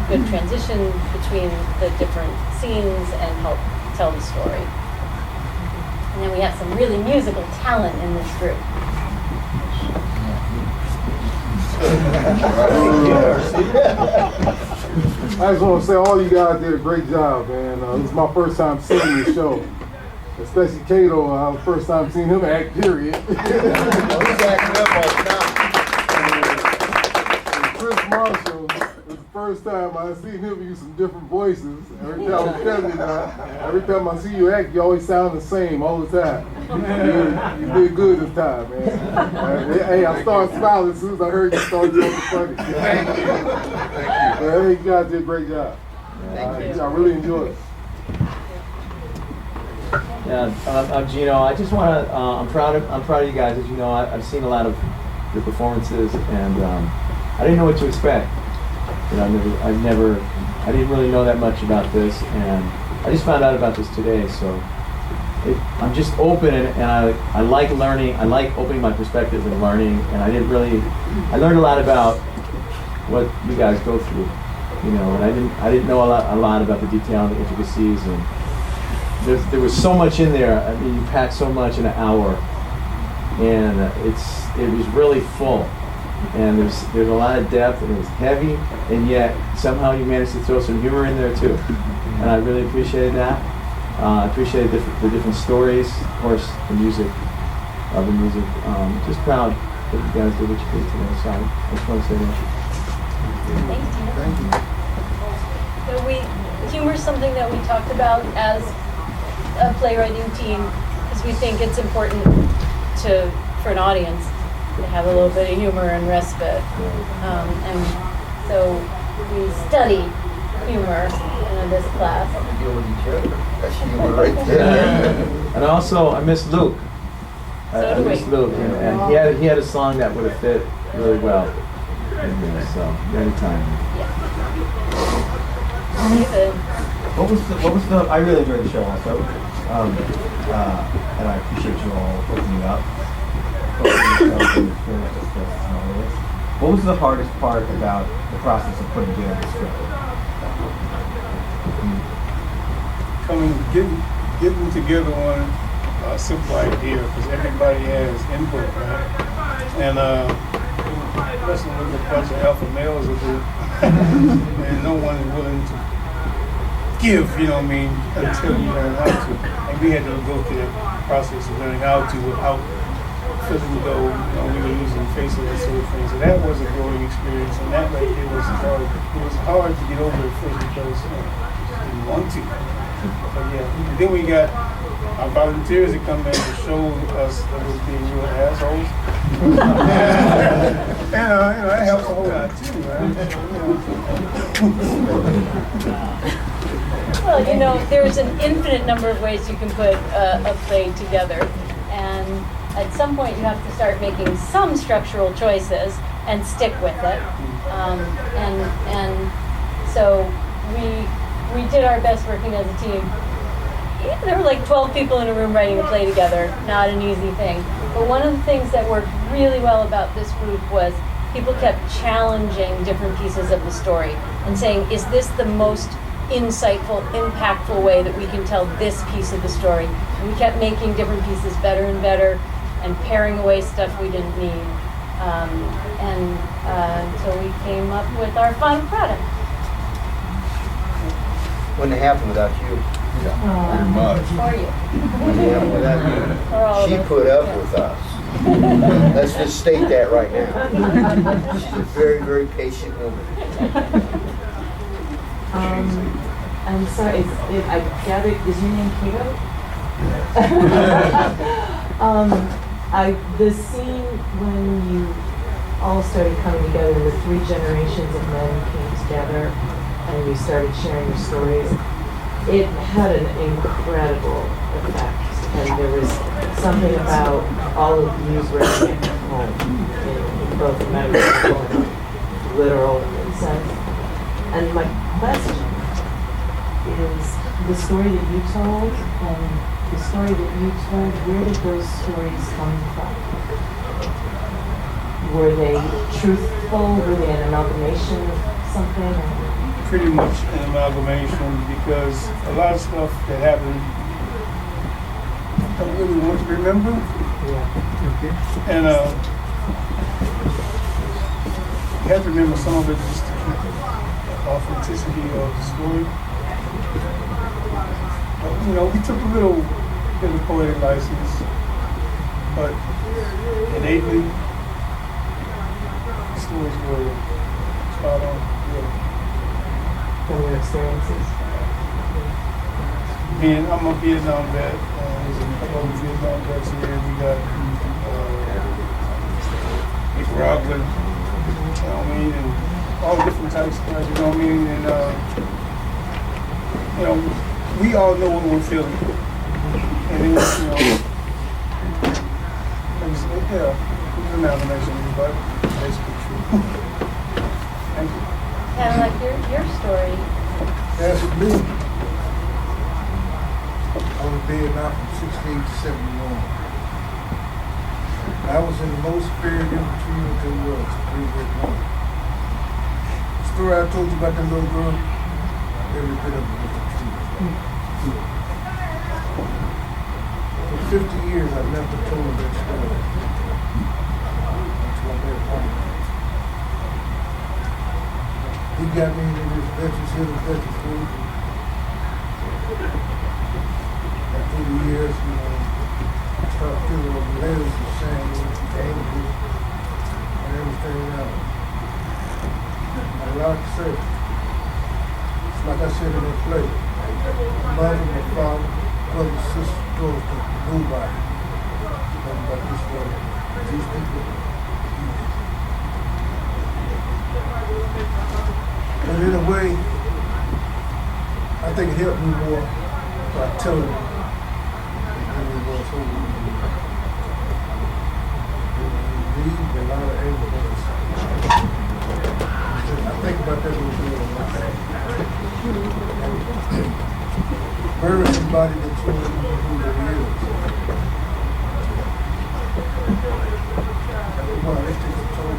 good transition between the different scenes and help tell the story. And then we have some really musical talent in this group. I just want to say all you guys did a great job, man. This is my first time seeing the show. Especially Kato, first time seeing him act, period. He's acting up all the time. And Chris Marshall, it's the first time I seen him use some different voices. Every time I'm telling you now, every time I see you act, you always sound the same all the time. You did good this time, man. Hey, I started smiling as soon as I heard you start doing the funny. Thank you. But I think you guys did a great job. I really enjoyed it. Yeah, I'm Gino. I just want to. I'm proud of you guys. As you know, I've seen a lot of your performances, and I didn't know what to expect. You know, I didn't really know that much about this, and I just found out about this today. So I'm just open, and I like learning. I like opening my perspective and learning. And I learned a lot about what you guys go through. You know, and I didn't know a lot about the detail and the intricacies and. There was so much in there. I mean, you packed so much in an hour, and it was really full. And there's a lot of depth, and it was heavy, and yet somehow you managed to throw some humor in there too. And I really appreciated that. I appreciated the different stories, of course, the music. Just proud that you guys did what you did today. So I just want to say that. Thank you. So humor is something that we talked about as a playwriting team because we think it's important for an audience to have a little bit of humor and respite. And so we study humor in this class. Deal with each other. That's humor right there. And also, I miss Luke. I miss Luke, and he had a song that would have fit really well in there. So anytime. David. What was the? I really enjoyed the show also, and I appreciate you all opening up. What was the hardest part about the process of putting together the script? Getting together on a simple idea because everybody has input, right? And wrestling with a bunch of alpha males will do, and no one is willing to give, you know what I mean, until you learn how to. And we had to go through that process of learning how to without feeling though, you know, we were losing faces and sort of things. So that was a growing experience, and that right there was hard. It was hard to get over at first because I just didn't want to. But yeah, then we got our volunteers that come in to show us that we're being real assholes. And that helps a whole lot too, right? Well, you know, there's an infinite number of ways you can put a play together, and at some point you have to start making some structural choices and stick with it. And so we did our best working as a team. Yeah, there were like 12 people in a room writing a play together, not an easy thing. But one of the things that worked really well about this group was people kept challenging different pieces of the story and saying, is this the most insightful, impactful way that we can tell this piece of the story? And we kept making different pieces better and better and paring away stuff we didn't need. So we came up with our final product. Wouldn't have happened without you. Pretty much. For you. Wouldn't have happened without you. She put up with us. Let's just state that right now. She's a very, very patient woman. I'm sorry, I gather, is your name Kato? The scene when you all started coming together, the 3 generations of men came together and you started sharing your stories, it had an incredible effect. And there was something about all of you bringing it home in both the metaphorical and literal sense. And my question is the story that you told and the story that you told, where did those stories come from? Were they truthful? Were they an amalgamation of something? Pretty much an amalgamation because a lot of stuff that happened I don't really want to remember. Yeah. Okay. And you have to remember some of it just to keep authenticity of the story. You know, we took a little bit of poetic license, but innately, the stories were spot on. Any experiences? I'm a Vietnam vet. There's a couple of Vietnam vets here. We got Nicaraguan, you know what I mean, and all different types of guys, you know what I mean, and you know, we all know what we're feeling, and it was, you know, it was an amalgamation, but basically true. Thank you. Kind of like your story. That's me. I was in Vietnam from 68 to 71. I was in the most period in between the two worlds, Vietnam. The story I told you about that little girl, every bit of it was true. For 50 years, I've never told that story. That's what they're talking about. He got me into this veterans hill and veterans school. And through the years, you know, I started feeling what the letters were saying, the angry, and everything else. I had a lot to say. It's like I said in the play. My mother, my father, brother, sister, daughter, nobody. Nothing about this story. These people. But in a way, I think it helped me more by telling them than it was holding me. Read a lot of evidence. I think about that little bit a lot. Bury somebody that told me who they is. Well, they take a toll.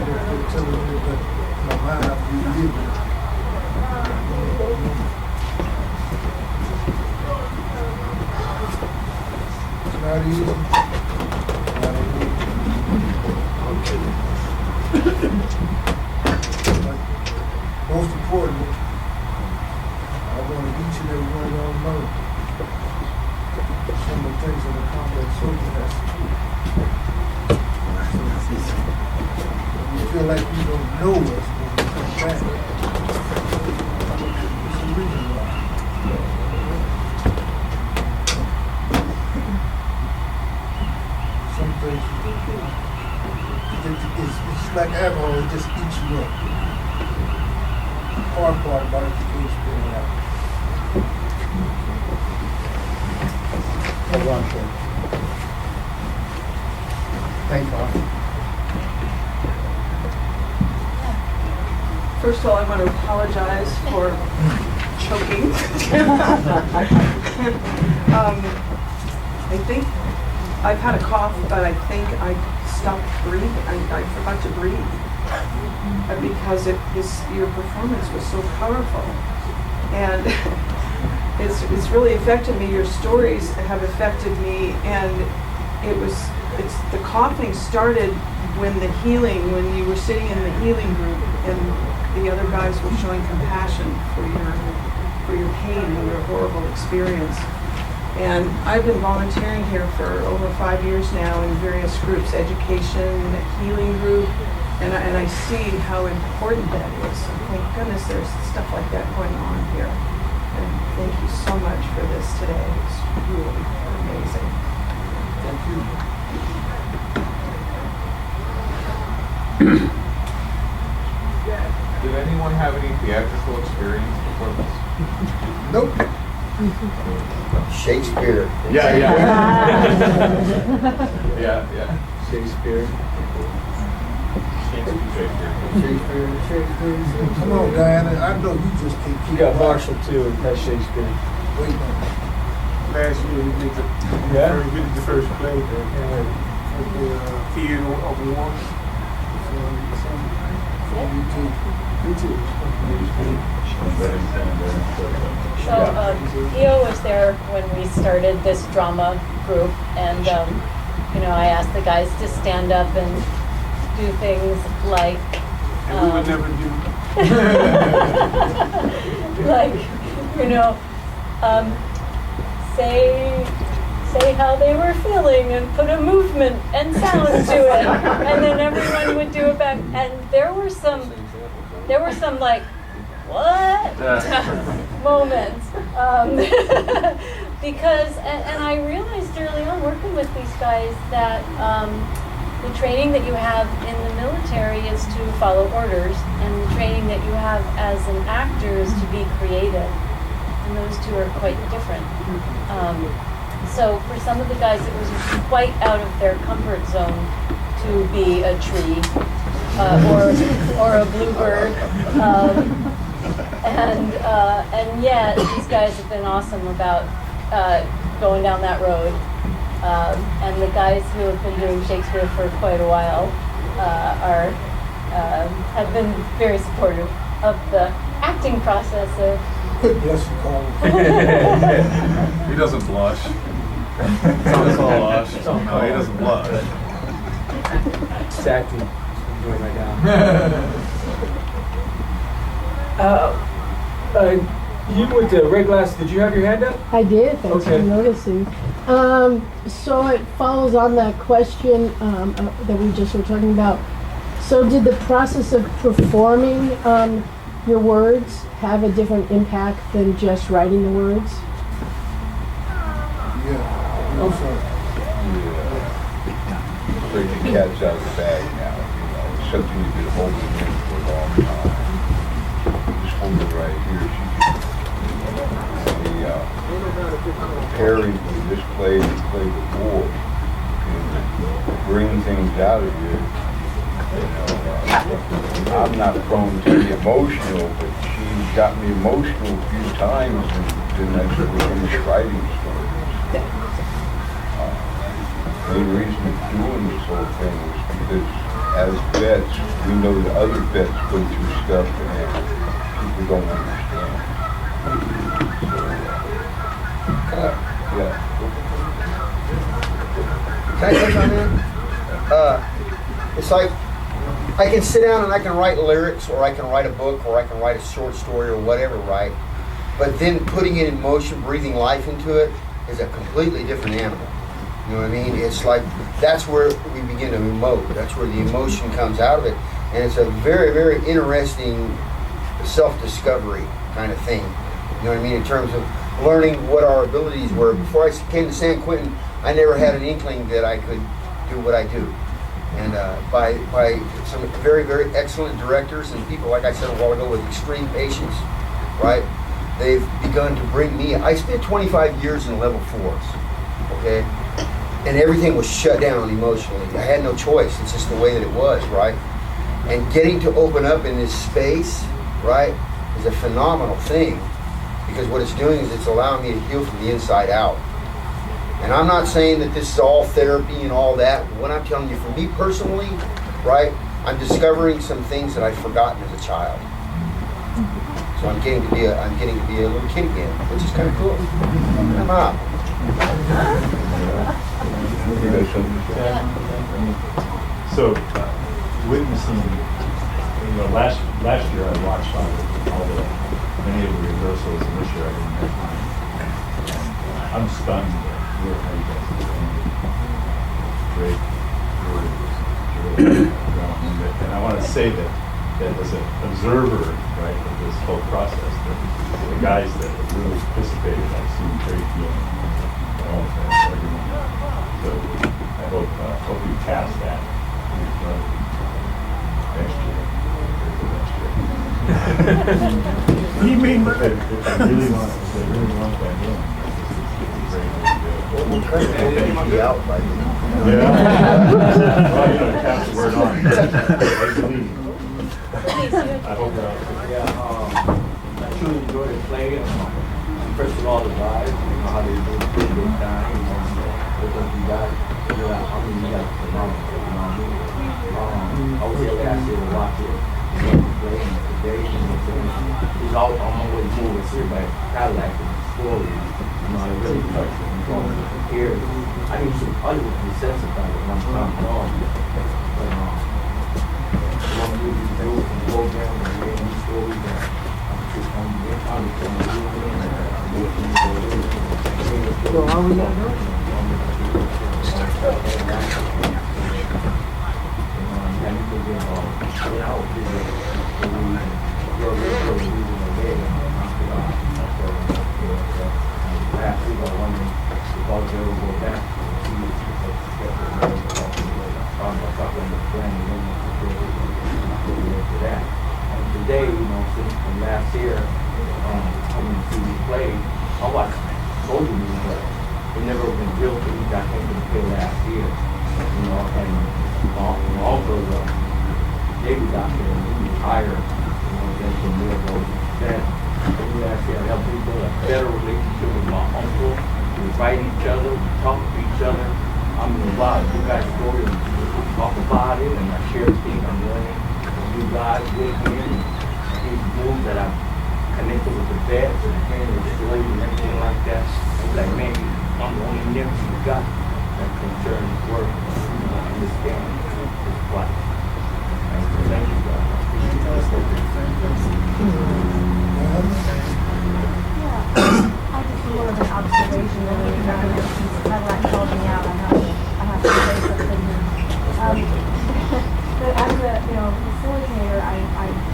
They're telling me that my mind reliving. It's not easy. Not but most importantly, I want each and every one of y'all to know some of the things that a combat soldier has to do. You feel like you don't know us when you come back. There's a reason why. Some things, it's like alcohol, it just eats you up. The hard part about it, you can't spit it out. Hold on, sir. Thanks, Bob. First of all, I want to apologize for choking. I think I've had a cough, but I think I stopped breathing. I forgot to breathe because your performance was so powerful, and it's really affected me. Your stories have affected me, and it's the coughing started when you were sitting in the healing group and the other guys were showing compassion for your pain and your horrible experience. And I've been volunteering here for over 5 years now in various groups, education, healing group, and I see how important that is. Thank goodness there's stuff like that going on here. And thank you so much for this today. It's really amazing. Thank you. Did anyone have any theatrical experience before this? Nope. Shakespeare. Yeah. Yeah. Shakespeare. Come on, Diana. I know you just can't keep. You got Marshall too, and that's Shakespeare. Wait a minute. Last year we did the first play with the Theater of War. So Theo was there when we started this drama group, and I asked the guys to stand up and do things like. And we would never do. Like, you know, say how they were feeling and put a movement and sound to it, and then everyone would do it back. And there were some like, what moments, because and I realized early on working with these guys that the training that you have in the military is to follow orders, and the training that you have as an actor is to be creative, and those two are quite different. So for some of the guys, it was quite out of their comfort zone to be a tree or a bluebird, and yet these guys have been awesome about going down that road. And the guys who have been doing Shakespeare for quite a while have been very supportive of the acting process of. Yes, you call He doesn't blush. It's all blush. No, he doesn't blush. It's acting. I'm doing right now. You with the red glasses, did you have your hand up? I did, thanks Okay. for noticing. So it follows on that question that we just were talking about. So did the process of performing your words have a different impact than just writing the words? Yeah. I'm sorry. Bring the cats out of the bag now, you know, it's something you've been holding in for a long time. Just hold it right here. Preparing for this play to play the war and bring things out of you. You know, I'm not prone to be emotional, but she got me emotional a few times, and then that's when we finished writing stories. The main reason of doing this whole thing was because as vets, we know that other vets go through stuff and people don't understand. Yeah. Can I touch on that? It's like I can sit down and I can write lyrics, or I can write a book, or I can write a short story, or whatever, right? But then putting it in motion, breathing life into it, is a completely different animal. You know what I mean? It's like that's where we begin to emote. That's where the emotion comes out of it, and it's a very, very interesting self-discovery kind of thing. You know what I mean? In terms of learning what our abilities were. Before I came to San Quentin, I never had an inkling that I could do what I do. And by some very, very excellent directors and people, like I said a while ago, with extreme patience, right? They've begun to bring me. I spent 25 years in level 4s, okay? And everything was shut down emotionally. I had no choice. It's just the way that it was, right? And getting to open up in this space, right, is a phenomenal thing. Because what it's doing is it's allowing me to heal from the inside out. And I'm not saying that this is all therapy and all that. What I'm telling you, for me personally, right, I'm discovering some things that I've forgotten as a child. So I'm getting to be a little kid again, which is kind of cool. I'm up. So, witnessing, you know, last year I watched many of the rehearsals, and this year I didn't have time. I'm stunned with how you guys are doing. Great words. And I want to say that as an observer, right, of this whole process, the guys that have really participated, I've seen great feeling. All of that, everyone. So I hope you cast that next year. What do you mean by that? If they really want that in, Well, it might be out by then. yeah. Well, you know, cast the word on. I hope that. Yeah, I truly enjoyed the play. First of all, the vibe, you know how they do it, good time, you know, because you guys, you know, I mean, you guys phenomenal, you know what I mean? I was here last year to watch it, you know, the play, and today, you know, it's all always moving, see, but Cadillac and the story, you know, it really touched me. Here, I need some Hollywood to be sensitive when I'm on. But Well, how are we gonna do it? Today, from last year, coming to see these plays, I watched soldier movies, but they never been built to me. I came to the play last year, and also the Navy doctor, he retired, then some years ago. That last year, I helped me build a better relationship with my uncle. We invite each other, we talk to each other. I mean, wow, you guys' story, we talk about it, and I share things I'm learning. You guys with me, these moves that I've connected with the vets and the slaves and everything like that. I'm like, man, I'm the only nigga you got that concern work, understand this plight. Thank you, guys. Yeah, I just more of an observation than a Cadillac called me out. I have to say something. But as a facilitator, I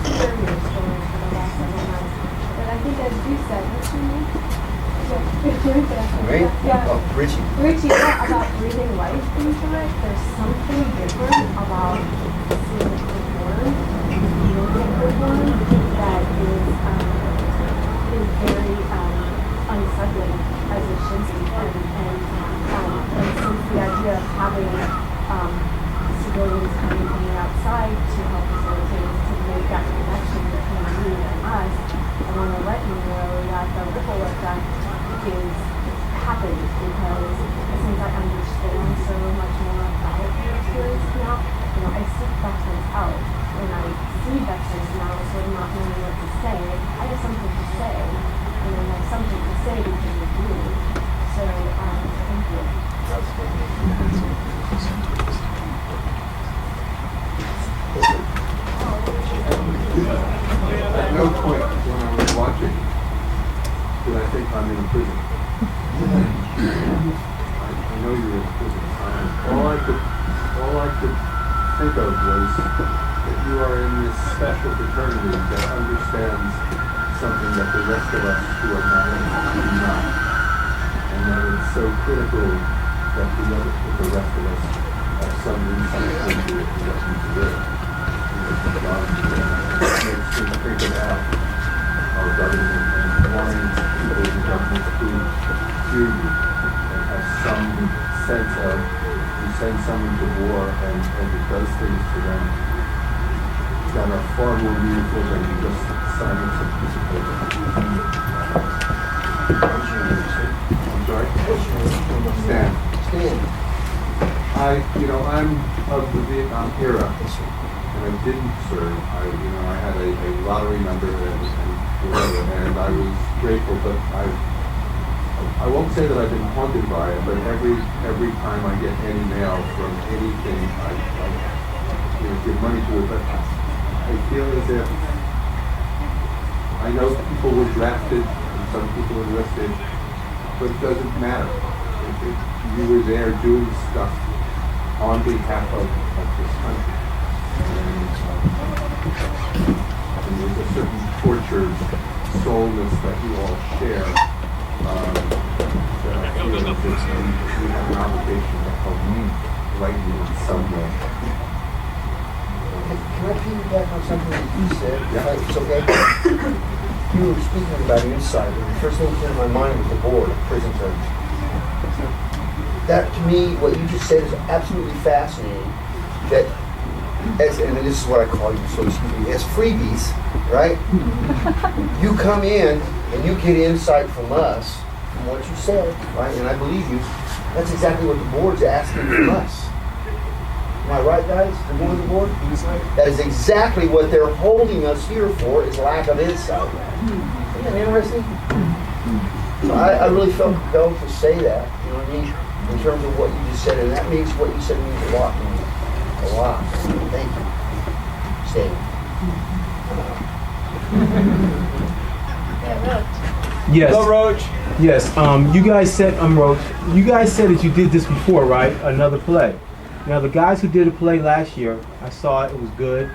hear your stories for the last several months. But I think, as you said, what's your name? Me? Yeah. Oh, Richie. Richie, yeah, about breathing life into it. There's something different about seeing it perform, feeling it perform, that is very unsettling, as it should be. And since the idea of having civilians coming from the outside to help facilitate, to make that connection between you and us, I want to let you know that the ripple effect is happening because since I understand so much more about your experience now, I seek veterans out. When I see veterans now, sort of not knowing what to say, I have something to say, and I have something to say because of you. So, thank you. At no point when I was watching did I think I'm in a prison. I know you're in a prison. All I could think of was that you are in this special fraternity that understands something that the rest of us who are not in do not. And that it's so critical that the rest of us have some insight into it and what we do. It makes me think about our government and wanting people in government to hear you and have some sense of you send someone to war and it does things to them that are far more meaningful than just signing some piece of paper. I'm sorry? Stan. I'm of the Vietnam era. And I didn't serve. I had a lottery number and whatever, and I was grateful. But I won't say that I've been haunted by it. But every time I get any mail from anything, I give money to it. But I feel as if I know people were drafted and some people enlisted, but it doesn't matter. You were there doing stuff on behalf of this country. And there's a certain tortured soulness that you all share that I feel as if we have an obligation to help lighten you in some way. Can I piggyback on something that you said? Yeah. If it's okay? You were speaking about insight, and the first thing that came to my mind was the board of prison terms. That, to me, what you just said is absolutely fascinating. That and this is what I call you, so excuse me, as freebies, right? You come in and you get insight from us, from what you said, right? And I believe you. That's exactly what the board's asking from us. Am I right, guys? The board? That is exactly what they're holding us here for, is lack of insight. Isn't that interesting? So I really felt compelled to say that, you know what I mean? In terms of what you just said, and that means what you said means a lot to me. A lot. Thank you. said, Yes. Hello, Roach. Yes. You guys said Roach. You guys said that you did this before, right? Another play. Now the guys who did a play last year, I saw it. It was good.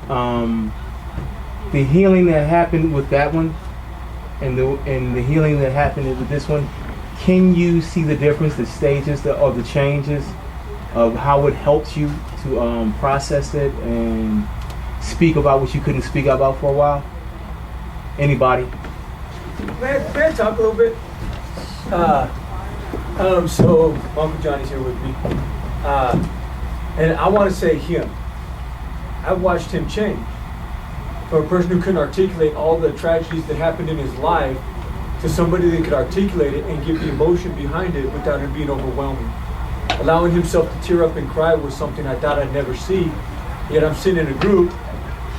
The healing that happened with that one, and the healing that happened with this one. Can you see the difference, the stages, or the changes of how it helps you to process it and speak about what you couldn't speak about for a while? Anybody? May I talk a little bit? So Uncle Johnny's here with me, and I want to say him. I've watched him change from a person who couldn't articulate all the tragedies that happened in his life to somebody that could articulate it and give the emotion behind it without it being overwhelming. Allowing himself to tear up and cry was something I thought I'd never see. Yet I'm sitting in a group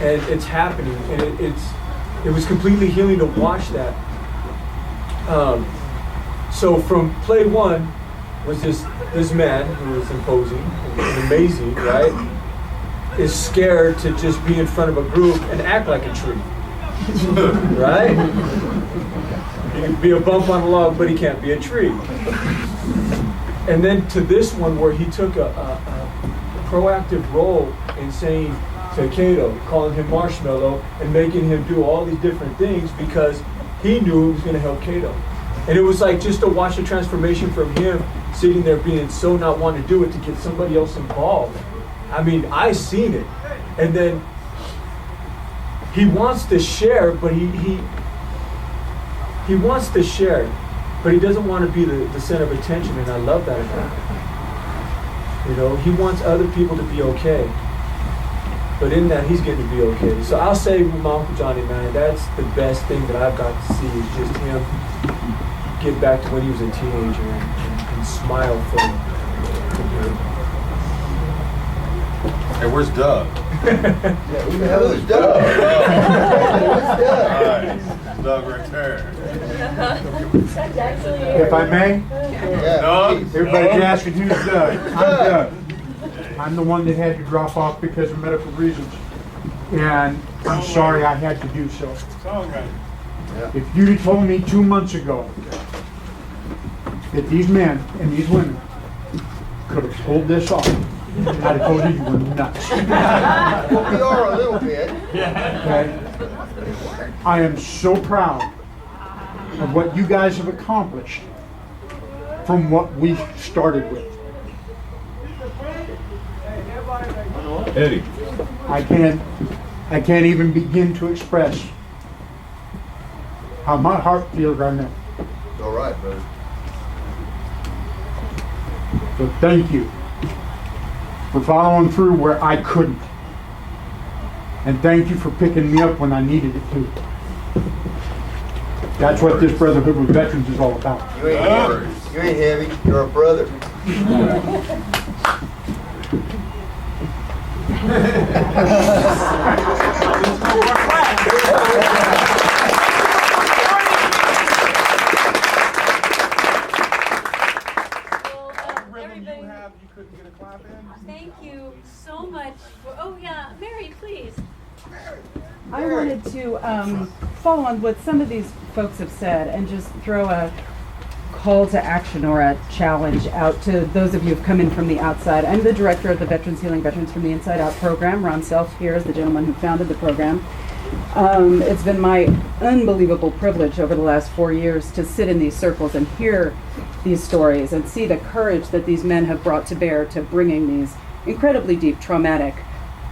and it's happening, and it was completely healing to watch that. So from play one was this man who was imposing and amazing, right? Is scared to just be in front of a group and act like a tree, right? He can be a bump on a log, but he can't be a tree. And then to this one where he took a proactive role in saying to Cato, calling him Marshmallow and making him do all these different things because he knew it was going to help Cato. And it was like just to watch the transformation from him sitting there being so not wanting to do it to get somebody else involved. I mean, I seen it. And then he wants to share, but he wants to share, but he doesn't want to be the center of attention, and I love that about him. You know, he wants other people to be okay. But in that, he's getting to be okay. So I'll say with my Uncle Johnny, man, that's the best thing that I've got to see is just him get back to when he was a teenager and smile from him. Hey, where's Doug? Who's Doug? Doug right there. If I may, Doug? everybody's asking who's Doug. I'm Doug. I'm the one that had to drop off because of medical reasons. And I'm sorry I had to do so. If you'd have told me 2 months ago that these men and these women could have pulled this off, I'd have told you were nuts. Well, we are a little bit. Okay? I am so proud of what you guys have accomplished from what we started with. Eddie. I can't even begin to express how my heart feels right now. It's all right, brother. So thank you for following through where I couldn't. And thank you for picking me up when I needed it too. That's what this Brotherhood with Veterans is all about. You ain't heavy. You ain't heavy. You're a brother. Thank you so much. Oh yeah, Mary, please. I wanted to follow on what some of these folks have said and just throw a call to action or a challenge out to those of you who've come in from the outside. I'm the director of the Veterans Healing Veterans from the Inside Out program. Ron Self here is the gentleman who founded the program. It's been my unbelievable privilege over the last 4 years to sit in these circles and hear these stories and see the courage that these men have brought to bear to bringing these incredibly deep, traumatic,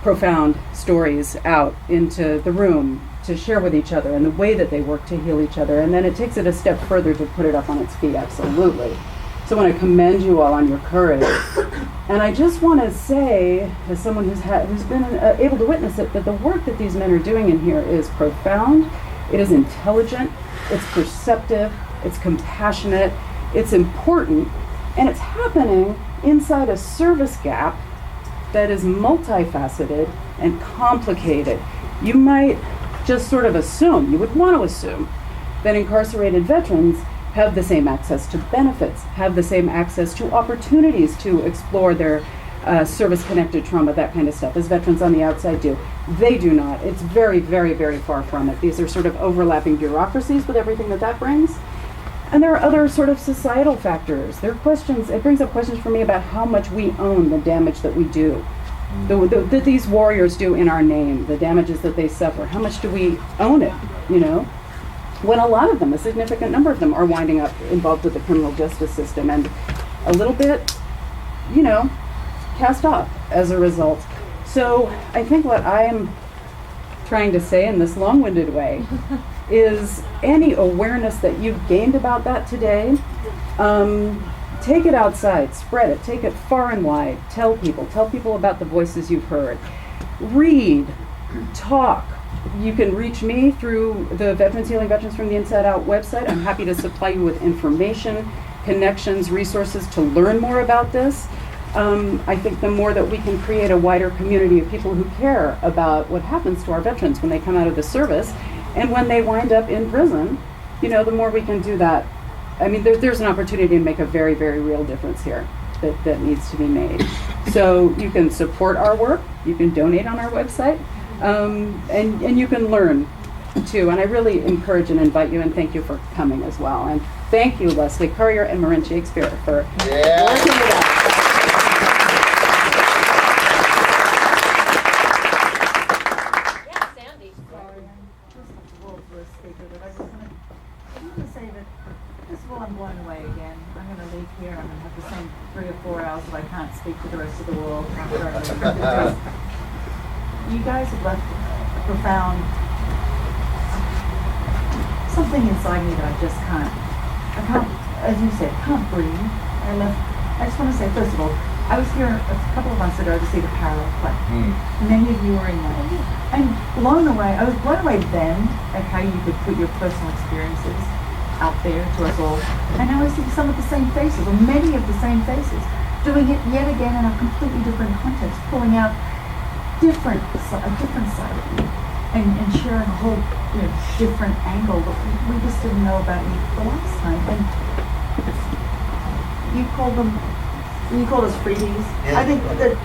profound stories out into the room to share with each other and the way that they work to heal each other. And then it takes it a step further to put it up on its feet, absolutely. So I want to commend you all on your courage. And I just want to say, as someone who's been able to witness it, that the work that these men are doing in here is profound, it is intelligent, it's perceptive, it's compassionate, it's important, and it's happening inside a service gap that is multifaceted and complicated. You might just sort of assume, you would want to assume, that incarcerated veterans have the same access to benefits, have the same access to opportunities to explore their service-connected trauma, that kind of stuff, as veterans on the outside do. They do not. It's very, very, very far from it. These are sort of overlapping bureaucracies with everything that brings. And there are other sort of societal factors. There are questions, it brings up questions for me about how much we own the damage that we do. That these warriors do in our name, the damages that they suffer. How much do we own it, you know? When a lot of them, a significant number of them, are winding up involved with the criminal justice system and a little bit, you know, cast off as a result. So I think what I am trying to say in this long-winded way is any awareness that you've gained about that today, take it outside, spread it, take it far and wide, tell people about the voices you've heard. Read, talk. You can reach me through the Veterans Healing Veterans from the Inside Out website. I'm happy to supply you with information, connections, resources to learn more about this. I think the more that we can create a wider community of people who care about what happens to our veterans when they come out of the service and when they wind up in prison, you know, the more we can do that. I mean, there's an opportunity to make a very, very real difference here that needs to be made. So you can support our work, you can donate on our website, and you can learn too. And I really encourage and invite you and thank you for coming as well. And thank you, Leslie Currier and Marin Shakespeare for working with us. I'm blown away again. I'm going to leave here. I'm going to have the same 3 or 4 hours that I can't speak to the rest of the world after I leave. Because you guys have left a profound something inside me that I can't, as you said, can't breathe. I just want to say, first of all, I was here a couple of months ago to see the parallel play. Many of you were in there. And blown away, I was blown away then at how you could put your personal experiences out there to us all. And now I see some of the same faces, or many of the same faces, doing it yet again in a completely different context, pulling out a different side of you, and sharing a whole different angle that we just didn't know about you the last time. And you called us freebies. Yeah. I think that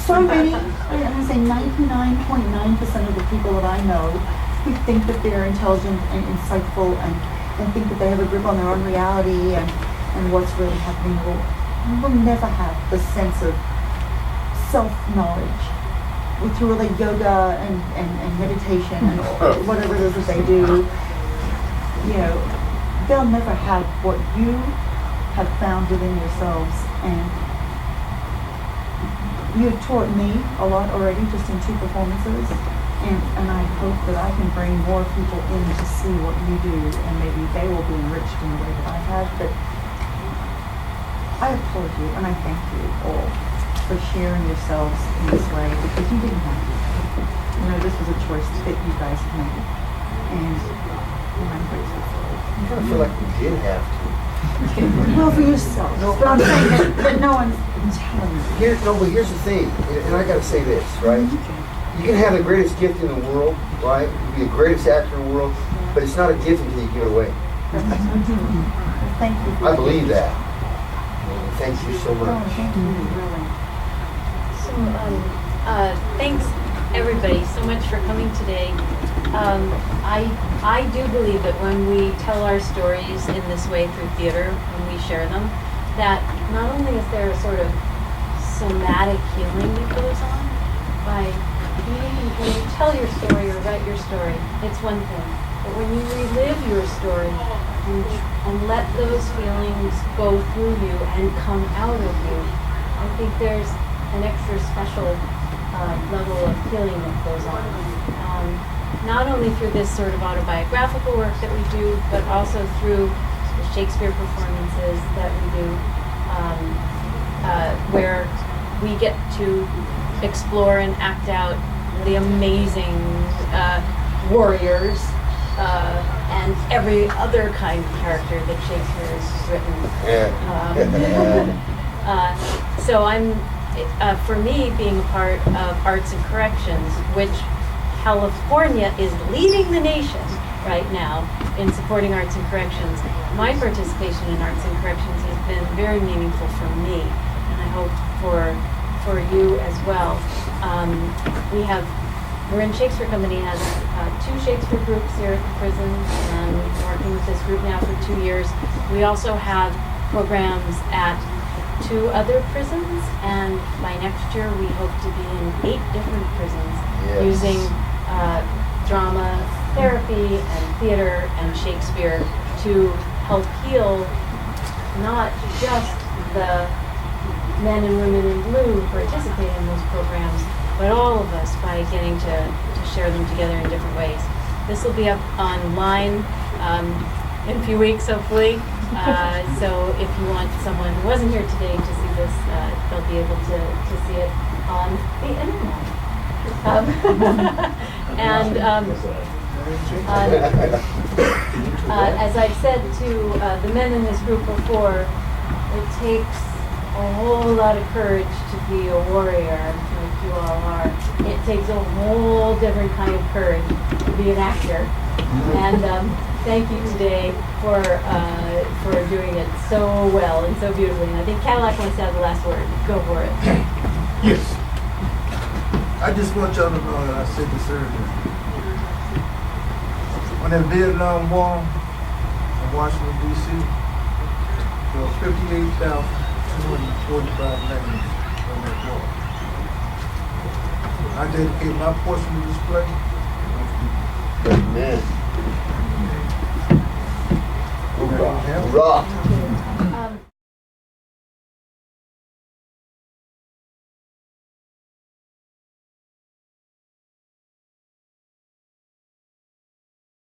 so many, I'm going to say 99.9% of the people that I know who think that they're intelligent and insightful and think that they have a grip on their own reality and what's really happening will never have the sense of self-knowledge through all the yoga and meditation and whatever it is that they do. You know, they'll never have what you have found within yourselves, and you've taught me a lot already just in 2 performances. And I hope that I can bring more people in to see what you do, and maybe they will be enriched in the way that I have. But I applaud you, and I thank you all for sharing yourselves in this way, because you didn't have to. You know, this was a choice that you guys have made, and I'm grateful for it. I kind of feel like we did have to. Well, for yourself. No, but I'm saying that no one's telling you. But here's the thing, and I got to say this, right? You can have the greatest gift in the world, right? You can be the greatest actor in the world, but it's not a gift until you give it away. Thank you. I believe that. Thank you so much. Thank you, really. So, thanks everybody so much for coming today. I do believe that when we tell our stories in this way through theater, when we share them, that not only is there a sort of somatic healing that goes on by when you tell your story or write your story, it's one thing. But when you relive your story and let those feelings go through you and come out of you, I think there's an extra special level of healing that goes on. Not only through this sort of autobiographical work that we do, but also through the Shakespeare performances that we do, where we get to explore and act out the amazing warriors and every other kind of character that Shakespeare has written. So I'm, for me, being a part of Arts and Corrections, which California is leading the nation right now in supporting Arts and Corrections, my participation in Arts and Corrections has been very meaningful for me. And I hope for you as well. We're in Shakespeare Company has 2 Shakespeare groups here at the prison, and we've been working with this group now for 2 years. We also have programs at 2 other prisons, and by next year we hope to be in 8 different prisons using drama therapy and theater and Shakespeare to help heal not just the men and women in blue who participate in those programs, but all of us by getting to share them together in different ways. This will be up online in a few weeks, hopefully. So if you want someone who wasn't here today to see this, they'll be able to see it on the internet. And as I've said to the men in this group before, it takes a whole lot of courage to be a warrior, like you all are. It takes a whole different kind of courage to be an actor. And thank you today for doing it so well and so beautifully. And I think Cadillac wants to have the last word. Go for it. Yes. I just want y'all to know that I said this earlier. When the Vietnam War in Washington, D.C., there were 58,245 names on that wall. I dedicate my portion of this play. Amen. Hoorah. Hoorah.